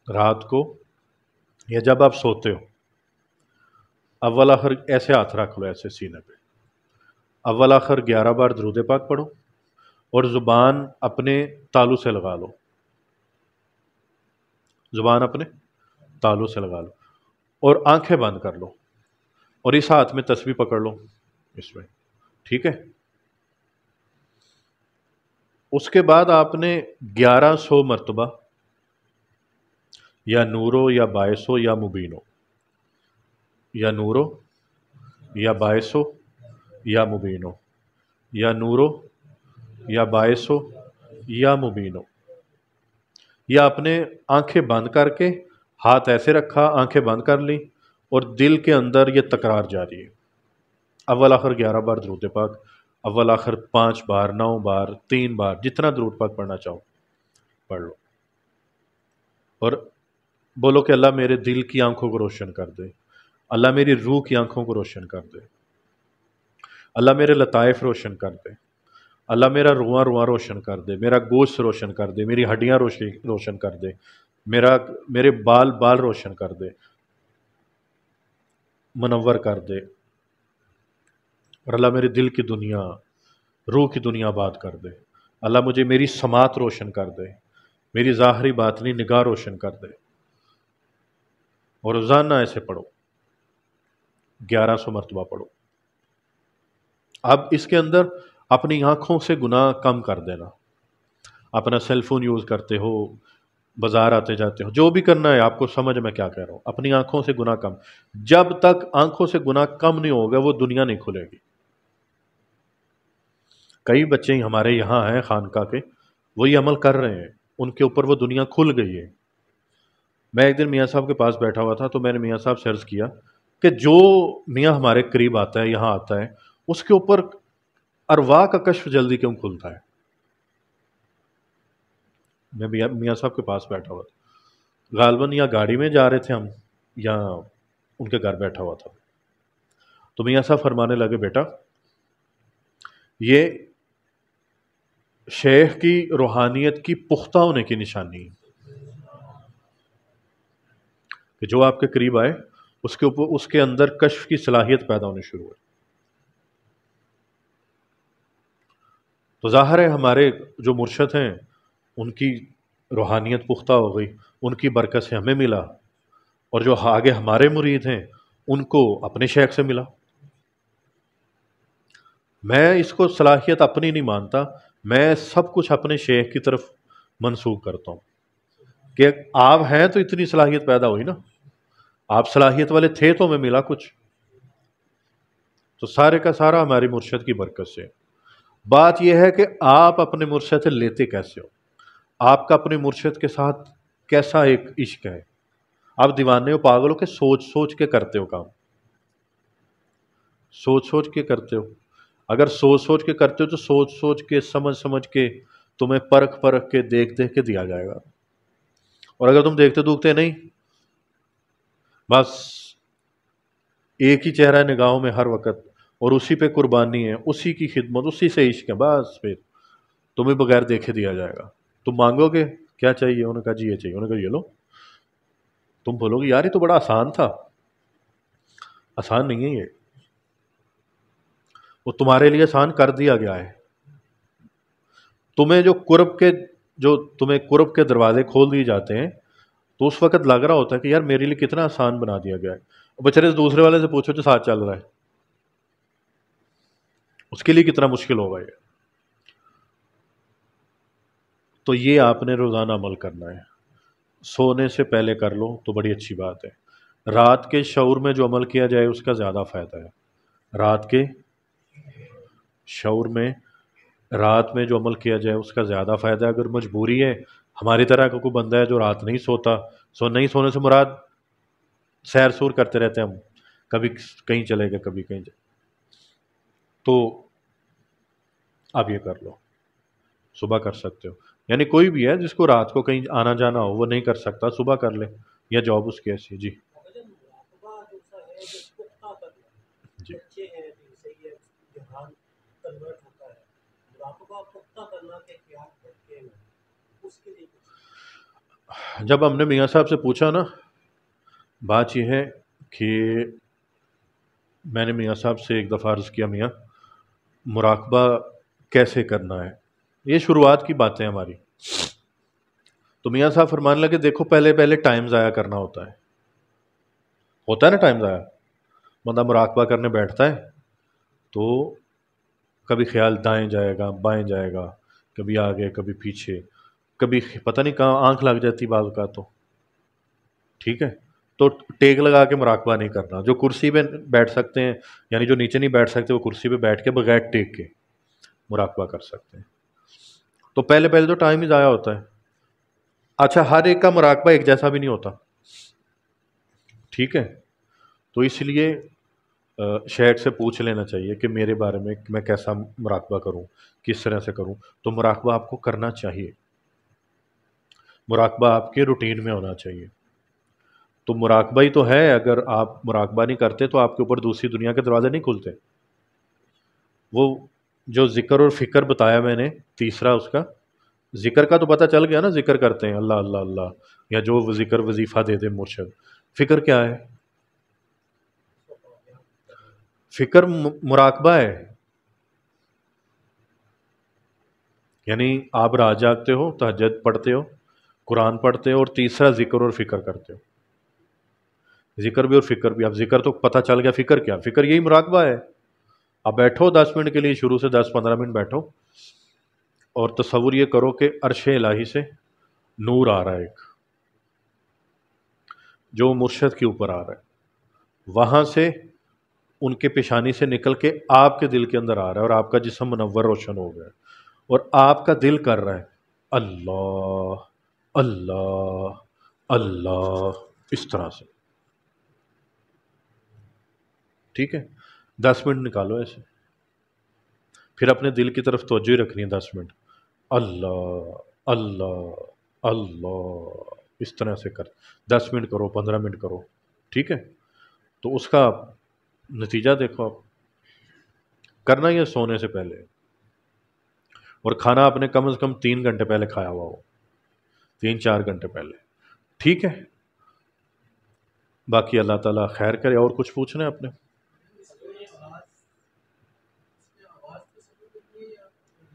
رات کو یا جب آپ سوتے ہو، اول آخر ایسے ہاتھ رکھ لو ایسے سینے پہ، اول آخر 11 بار درود پاک پڑھو، اور زبان اپنے تالو سے لگا لو، زبان اپنے تالو سے لگا لو، اور آنکھیں بند کر لو، اور اس ہاتھ میں تسبیح پکڑ لو اس میں، ٹھیک ہے؟ اس کے بعد آپ نے 1100 مرتبہ یا نورو یا باعثو یا مبینو، یا نورو یا باعثو یا مبینو، یا نورو یا باعثو یا مبینو، یا اپنے آنکھیں بند کر کے ہاتھ ایسے رکھا، آنکھیں بند کر لی، اور دل کے اندر یہ تکرار جاری ہے، اول آخر 11 بار درود پاک، اول آخر 5 بار، 9 بار، 3 بار، جتنا درود پاک پڑھنا چاہو پڑھ لو، اور بولو کہ اللہ میرے دل کی آنکھوں کو روشن کر دے، اللہ میری روح کی آنکھوں کو روشن کر دے، اللہ میرے لطائف روشن کر دے، اللہ میرا رواں رواں روشن کر دے، میرا گوشت روشن کر دے، میری ہڈیاں روشن کر دے، میرے بال روشن کر دے، منور کر دے، اور اللہ میرے دل کی دنیا، روح کی دنیا آباد کر دے، اللہ مجھے میری سماعت روشن کر دے، میری ظاہری باطنی نگاہ روشن کر دے، اور روزانہ ایسے پڑھو، 1100 مرتبہ پڑھو۔ اب اس کے اندر اپنی آنکھوں سے گناہ کم کر دینا، اپنا سیل فون یوز کرتے ہو، بازار آتے جاتے ہو، جو بھی کرنا ہے آپ کو سمجھ میں کیا کہہ رہا ہوں، اپنی آنکھوں سے گناہ کم۔ جب تک آنکھوں سے گناہ کم نہیں ہوگا وہ دنیا نہیں کھلے گی۔ کئی بچے ہمارے یہاں ہیں خانقاہ کے، وہ یہ عمل کر رہے ہیں، ان کے اوپر وہ دنیا کھل گئی ہے۔ میں ایک دن میاں صاحب کے پاس بیٹھا ہوا تھا تو میں نے میاں صاحب سے عرض کیا کہ جو میاں ہمارے قریب آتا ہے، یہاں آتا ہے، اس کے اوپر ارواح کا کشف جلدی کیوں کھلتا ہے؟ میں میاں صاحب کے پاس بیٹھا ہوا تھا، غالباً یا گاڑی میں جا رہے تھے ہم، یا ان کے گھر بیٹھا ہوا تھا، تو میاں صاحب فرمانے لگے، بیٹا یہ شیخ کی روحانیت کی پختہ ہونے کی نشانی ہے کہ جو آپ کے قریب آئے اس کے اوپر، اس کے اندر کشف کی صلاحیت پیدا ہونی شروع ہوئی۔ تو ظاہر ہے ہمارے جو مرشد ہیں ان کی روحانیت پختہ ہو گئی، ان کی برکت سے ہمیں ملا، اور جو آگے ہمارے مرید ہیں ان کو اپنے شیخ سے ملا۔ میں اس کو صلاحیت اپنی نہیں مانتا، میں سب کچھ اپنے شیخ کی طرف منسوخ کرتا ہوں کہ آپ ہیں تو اتنی صلاحیت پیدا ہوئی نا، آپ صلاحیت والے تھے تو ہمیں ملا کچھ، تو سارے کا سارا ہماری مرشد کی برکت سے۔ بات یہ ہے کہ آپ اپنے مرشد سے لیتے کیسے ہو، آپ کا اپنے مرشد کے ساتھ کیسا ایک عشق ہے؟ آپ دیوانے ہو، پاگل ہو کہ سوچ سوچ کے کرتے ہو کام، سوچ سوچ کے کرتے ہو؟ اگر سوچ سوچ کے کرتے ہو تو سوچ سوچ کے، سمجھ سمجھ کے، تمہیں پرکھ پرکھ کے، دیکھ دیکھ کے دیا جائے گا، اور اگر تم دیکھتے دکھتے نہیں، بس ایک ہی چہرہ ہے نگاہوں میں ہر وقت، اور اسی پہ قربانی ہے، اسی کی خدمت، اسی سے عشق ہے، بس پھر تمہیں بغیر دیکھے دیا جائے گا۔ تم مانگو گے کیا چاہیے، انہوں نے کہا جی یہ چاہیے، انہوں نے کہا یہ لو، تم بولو گے یار یہ تو بڑا آسان تھا، آسان نہیں ہے یہ، وہ تمہارے لیے آسان کر دیا گیا ہے۔ تمہیں جو تمہیں قرب کے دروازے کھول دیے جاتے ہیں تو اس وقت لگ رہا ہوتا ہے کہ یار میرے لیے کتنا آسان بنا دیا گیا ہے، بچارے دوسرے والے سے پوچھو جو ساتھ چل رہا ہے اس کے لیے کتنا مشکل ہوگا یہ۔ تو یہ آپ نے روزانہ عمل کرنا ہے، سونے سے پہلے کر لو تو بڑی اچھی بات ہے۔ رات کے شعور میں جو عمل کیا جائے اس کا زیادہ فائدہ ہے، رات کے شعور میں، رات میں جو عمل کیا جائے اس کا زیادہ فائدہ ہے۔ اگر مجبوری ہے، ہماری طرح کا کوئی بندہ ہے جو رات نہیں سوتا، نہیں سونے سے مراد سیر سور کرتے رہتے ہیں ہم، کبھی کہیں چلے گئے کبھی کہیں چلے، تو آپ یہ کر لو، صبح کر سکتے ہو، یعنی کوئی بھی ہے جس کو رات کو کہیں آنا جانا ہو وہ نہیں کر سکتا، صبح کر لے، یا جاب اس کی ایسی۔ جی جی جب ہم نے میاں صاحب سے پوچھا نا، بات یہ ہے کہ میں نے میاں صاحب سے ایک دفعہ عرض کیا، میاں مراقبہ کیسے کرنا ہے، یہ شروعات کی باتیں ہماری، تو میاں صاحب فرمانے لگے دیکھو پہلے پہلے ٹائم ضائع کرنا ہوتا ہے نا، ٹائم ضائع، بندہ مراقبہ کرنے بیٹھتا ہے تو کبھی خیال دائیں جائے گا، بائیں جائے گا، کبھی آگے کبھی پیچھے، کبھی پتہ نہیں کہاں آنکھ لگ جاتی بعض کا، تو ٹھیک ہے، تو ٹیک لگا کے مراقبہ نہیں کرنا۔ جو کرسی پہ بیٹھ سکتے ہیں، یعنی جو نیچے نہیں بیٹھ سکتے، وہ کرسی پہ بیٹھ کے بغیر ٹیک کے مراقبہ کر سکتے ہیں۔ تو پہلے پہلے تو ٹائم ہی ضائع ہوتا ہے۔ اچھا، ہر ایک کا مراقبہ ایک جیسا بھی نہیں ہوتا، ٹھیک ہے، تو اس لیے شیخ سے پوچھ لینا چاہیے کہ میرے بارے میں میں کیسا مراقبہ کروں، کس طرح سے کروں، تو مراقبہ آپ کو کرنا چاہیے، مراقبہ آپ کے روٹین میں ہونا چاہیے۔ تو مراقبہ ہی تو ہے، اگر آپ مراقبہ نہیں کرتے تو آپ کے اوپر دوسری دنیا کے دروازے نہیں کھلتے۔ وہ جو ذکر اور فکر بتایا میں نے، تیسرا اس کا ذکر کا تو پتہ چل گیا نا، ذکر کرتے ہیں اللہ اللہ اللہ، یا جو ذکر وظیفہ دے دے مرشد۔ فکر کیا ہے؟ فکر مراقبہ ہے، یعنی آپ رات جاگتے ہو، تہجد پڑھتے ہو، قرآن پڑھتے ہو، اور تیسرا ذکر اور فکر کرتے ہو۔ ذکر بھی اور فکر بھی، اب ذکر تو پتہ چل گیا، فکر کیا؟ فکر یہی مراقبہ ہے۔ اب بیٹھو 10 منٹ کے لیے، شروع سے 10-15 منٹ بیٹھو اور تصور یہ کرو کہ عرش الہی سے نور آ رہا ہے ایک، جو مرشد کے اوپر آ رہا ہے، وہاں سے ان کے پیشانی سے نکل کے آپ کے دل کے اندر آ رہا ہے، اور آپ کا جسم منور روشن ہو گیا ہے، اور آپ کا دل کر رہا ہے اللہ اللہ اللہ، اس طرح سے، ٹھیک ہے؟ 10 منٹ نکالو ایسے، پھر اپنے دل کی طرف توجہ رکھنی ہے 10 منٹ، اللہ اللہ اللہ، اس طرح سے کر، 10 منٹ کرو، 15 منٹ کرو، ٹھیک ہے؟ تو اس کا نتیجہ دیکھو آپ، کرنا یہ سونے سے پہلے، اور کھانا آپ نے کم از کم 3 گھنٹے پہلے کھایا ہوا ہو، 3-4 گھنٹے پہلے، ٹھیک ہے؟ باقی اللہ تعالیٰ خیر کرے۔ اور کچھ پوچھنا ہے آپ نے؟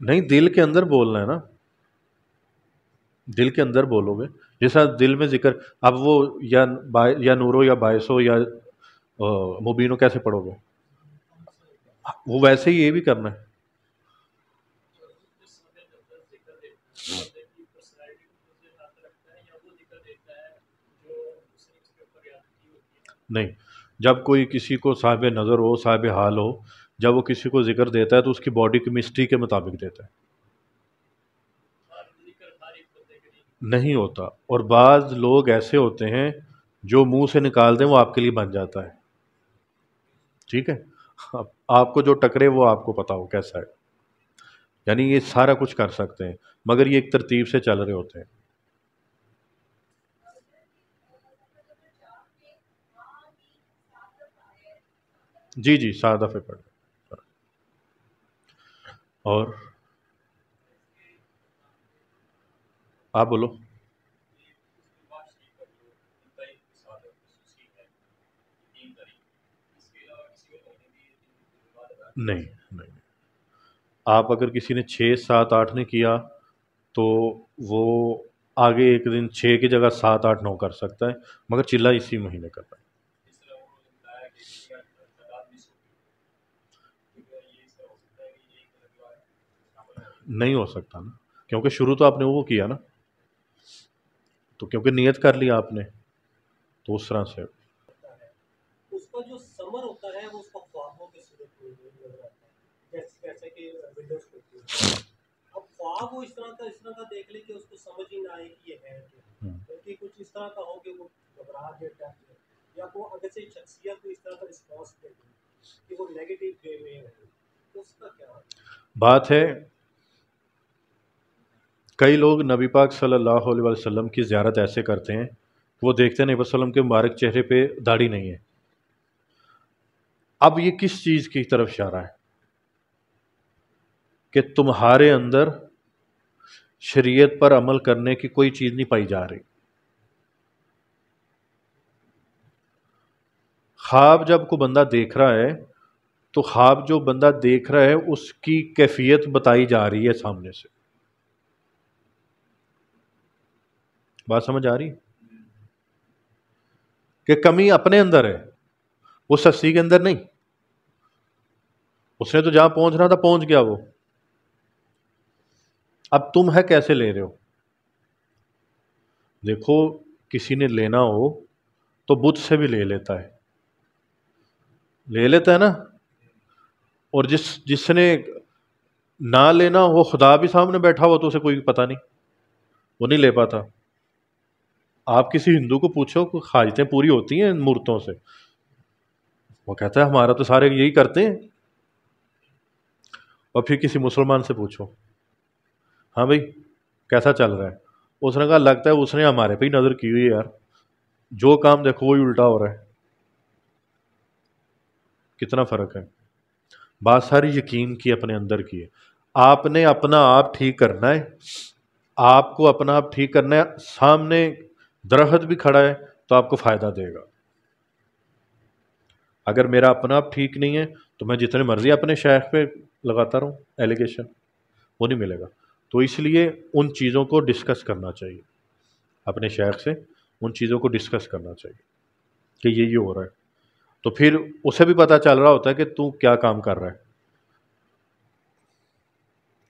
نہیں، دل کے اندر بولنا ہے نا، دل کے اندر بولو گے، جیسا دل میں ذکر، اب وہ یا نورو یا باعثو یا مبینو کیسے پڑھو گے؟ وہ ویسے ہی یہ بھی کرنا ہے۔ نہیں، جب کوئی کسی کو صاحب نظر ہو، صاحب حال ہو، جب وہ کسی کو ذکر دیتا ہے تو اس کی باڈی کیمسٹری کے مطابق دیتا ہے، نہیں ہوتا۔ اور بعض لوگ ایسے ہوتے ہیں جو منہ سے نکال دیں وہ آپ کے لیے بن جاتا ہے، ٹھیک ہے؟ آپ کو جو ٹکرے وہ آپ کو پتا ہو کیسا ہے، یعنی یہ سارا کچھ کر سکتے ہیں، مگر یہ ایک ترتیب سے چل رہے ہوتے ہیں۔ جی جی، 7 دفعے پڑھ۔ اور آپ بولو۔ نہیں نہیں، آپ اگر کسی نے 6 7 8 نے کیا تو وہ آگے ایک دن 6 کی جگہ 7 8 9 کر سکتا ہے، مگر چلا اسی مہینے کرتا ہے۔ نہیں ہو سکتا نا، کیونکہ شروع تو آپ نے وہ کیا نا، تو کیونکہ نیت کر لیا آپ نے، تو اس طرح سے۔ اس کا جو سمر ہوتا ہے وہ اس کو خوابوں کی صورت میں نظر آتا ہے، جیسے کہ ونڈوز ہوتی ہے، اب خواب وہ اس طرح کا دیکھ لے کہ اس کو سمجھ ہی نہ آئے کہ یہ ہے کیا، بلکہ کچھ اس طرح کا ہو کہ وہ گھبراہٹ یا ڈر ہے، یا وہ اگر سے شخصیت کو اس طرح کا رسپانس دے دے کہ وہ نیگیٹو وے میں ہے، تو اس کا کیا بات ہے؟ کئی لوگ نبی پاک صلی اللہ علیہ وسلم کی زیارت ایسے کرتے ہیں کہ وہ دیکھتے ہیں نبی صلی اللہ علیہ وسلم کے مبارک چہرے پہ داڑھی نہیں ہے۔ اب یہ کس چیز کی طرف اشارہ ہے؟ کہ تمہارے اندر شریعت پر عمل کرنے کی کوئی چیز نہیں پائی جا رہی۔ خواب جب کوئی بندہ دیکھ رہا ہے تو خواب جو بندہ دیکھ رہا ہے اس کی کیفیت بتائی جا رہی ہے سامنے سے، بات سمجھ آ رہی؟ کہ کمی اپنے اندر ہے، وہ سستی کے اندر نہیں، اس نے تو جہاں پہنچنا تھا پہنچ گیا وہ، اب تم ہے کیسے لے رہے ہو؟ دیکھو، کسی نے لینا ہو تو بدھ سے بھی لے لیتا ہے، لے لیتا ہے نا، اور جس نے نہ لینا وہ خدا بھی سامنے بیٹھا ہوا تو اسے کوئی پتہ نہیں، وہ نہیں لے پاتا۔ آپ کسی ہندو کو پوچھو کہ حاجتیں پوری ہوتی ہیں ان مورتوں سے، وہ کہتا ہے ہمارا تو سارے یہی کرتے ہیں۔ اور پھر کسی مسلمان سے پوچھو، ہاں بھائی کیسا چل رہا ہے، اس نے کہا لگتا ہے اس نے ہمارے پہ ہی نظر کی ہوئی ہے یار، جو کام دیکھو وہی الٹا ہو رہا ہے۔ کتنا فرق ہے؟ بات ساری یقین کی، اپنے اندر کی ہے۔ آپ نے اپنا آپ ٹھیک کرنا ہے، آپ کو اپنا آپ ٹھیک کرنا ہے، سامنے درخت بھی کھڑا ہے تو آپ کو فائدہ دے گا، اگر میرا اپنا آپ ٹھیک نہیں ہے تو میں جتنے مرضی اپنے شیخ پہ لگاتا رہوں ایلیگیشن، وہ نہیں ملے گا۔ تو اس لیے ان چیزوں کو ڈسکس کرنا چاہیے اپنے شیخ سے، ان چیزوں کو ڈسکس کرنا چاہیے کہ یہ ہو رہا ہے، تو پھر اسے بھی پتہ چل رہا ہوتا ہے کہ تو کیا کام کر رہا ہے۔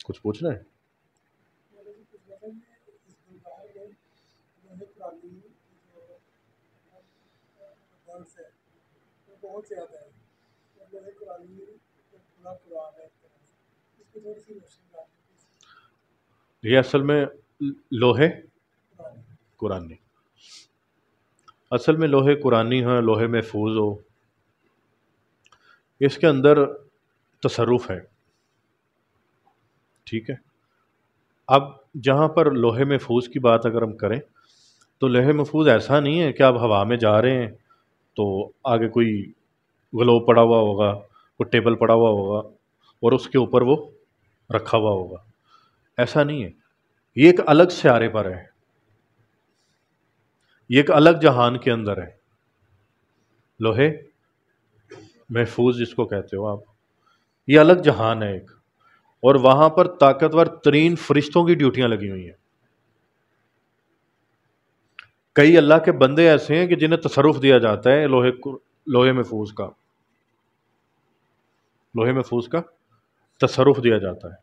کچھ پوچھنا ہے؟ یہ اصل میں لوہے قرآنی، اصل میں لوہے قرآنی ہو، لوہے محفوظ ہو، اس کے اندر تصرف ہے، ٹھیک ہے۔ اب جہاں پر لوہے محفوظ کی بات اگر ہم کریں تو لوہے محفوظ ایسا نہیں ہے کہ آپ ہوا میں جا رہے ہیں تو آگے کوئی گلوب پڑا ہوا ہوگا، کوئی ٹیبل پڑا ہوا ہوگا اور اس کے اوپر وہ رکھا ہوا ہوگا، ایسا نہیں ہے۔ یہ ایک الگ سیارے پر ہے، یہ ایک الگ جہان کے اندر ہے، لوہے محفوظ جس کو کہتے ہو آپ، یہ الگ جہان ہے ایک، اور وہاں پر طاقتور ترین فرشتوں کی ڈیوٹیاں لگی ہوئی ہیں۔ کئی اللہ کے بندے ایسے ہیں کہ جنہیں تصرف دیا جاتا ہے لوہے محفوظ کا، لوہے محفوظ کا تصرف دیا جاتا ہے،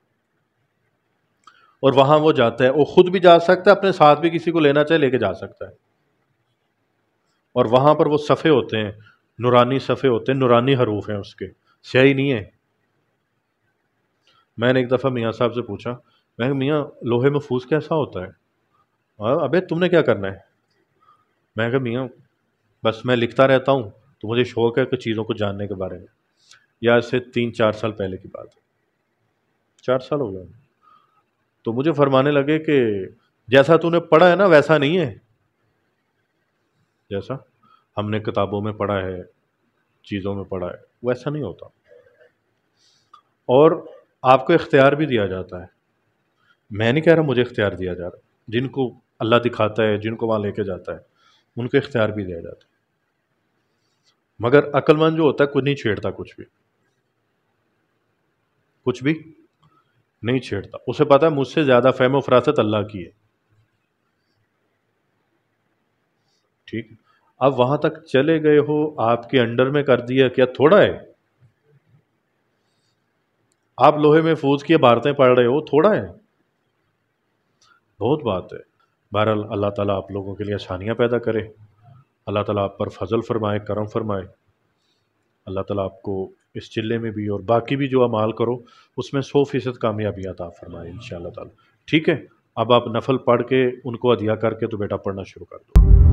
اور وہاں وہ جاتا ہے، وہ خود بھی جا سکتا ہے، اپنے ساتھ بھی کسی کو لینا چاہے لے کے جا سکتا ہے، اور وہاں پر وہ صفحے ہوتے ہیں، نورانی صفحے ہوتے ہیں، نورانی حروف ہیں اس کے، سیاہی نہیں ہے۔ میں نے ایک دفعہ میاں صاحب سے پوچھا، میں کہ میاں لوہے محفوظ کیسا ہوتا ہے؟ ابے تم نے کیا کرنا ہے؟ میں کہا میاں بس میں لکھتا رہتا ہوں تو مجھے شوق ہے کہ چیزوں کو جاننے کے بارے میں۔ یا سے 3-4 سال پہلے کی بات ہے، 4 سال ہو گئے، تو مجھے فرمانے لگے کہ جیسا تو نے پڑھا ہے نا ویسا نہیں ہے، جیسا ہم نے کتابوں میں پڑھا ہے، چیزوں میں پڑھا ہے، ویسا نہیں ہوتا، اور آپ کو اختیار بھی دیا جاتا ہے۔ میں نہیں کہہ رہا مجھے اختیار دیا جا رہا، جن کو اللہ دکھاتا ہے، جن کو وہاں لے کے جاتا ہے، ان کو اختیار بھی دیا جاتا ہے، مگر عقل مند جو ہوتا ہے کچھ نہیں چھیڑتا، کچھ بھی نہیں چھیڑتا، اسے پتا ہے مجھ سے زیادہ فہم و فراست اللہ کی ہے، ٹھیک۔ اب وہاں تک چلے گئے ہو، آپ کے انڈر میں کر دیا، کیا تھوڑا ہے؟ آپ لوہے محفوظ کی عبارتیں پڑھ رہے ہو، تھوڑا ہے؟ بہت بات ہے۔ بہرحال اللہ تعالیٰ آپ لوگوں کے لیے آسانیاں پیدا کرے، اللہ تعالیٰ آپ پر فضل فرمائے، کرم فرمائے، اللہ تعالیٰ آپ کو اس چلے میں بھی اور باقی بھی جو اعمال کرو اس میں 100% کامیابی عطا فرمائے انشاءاللہ تعالیٰ، ٹھیک ہے۔ اب آپ نفل پڑھ کے ان کو ہدیہ کر کے تو بیٹا پڑھنا شروع کر دو۔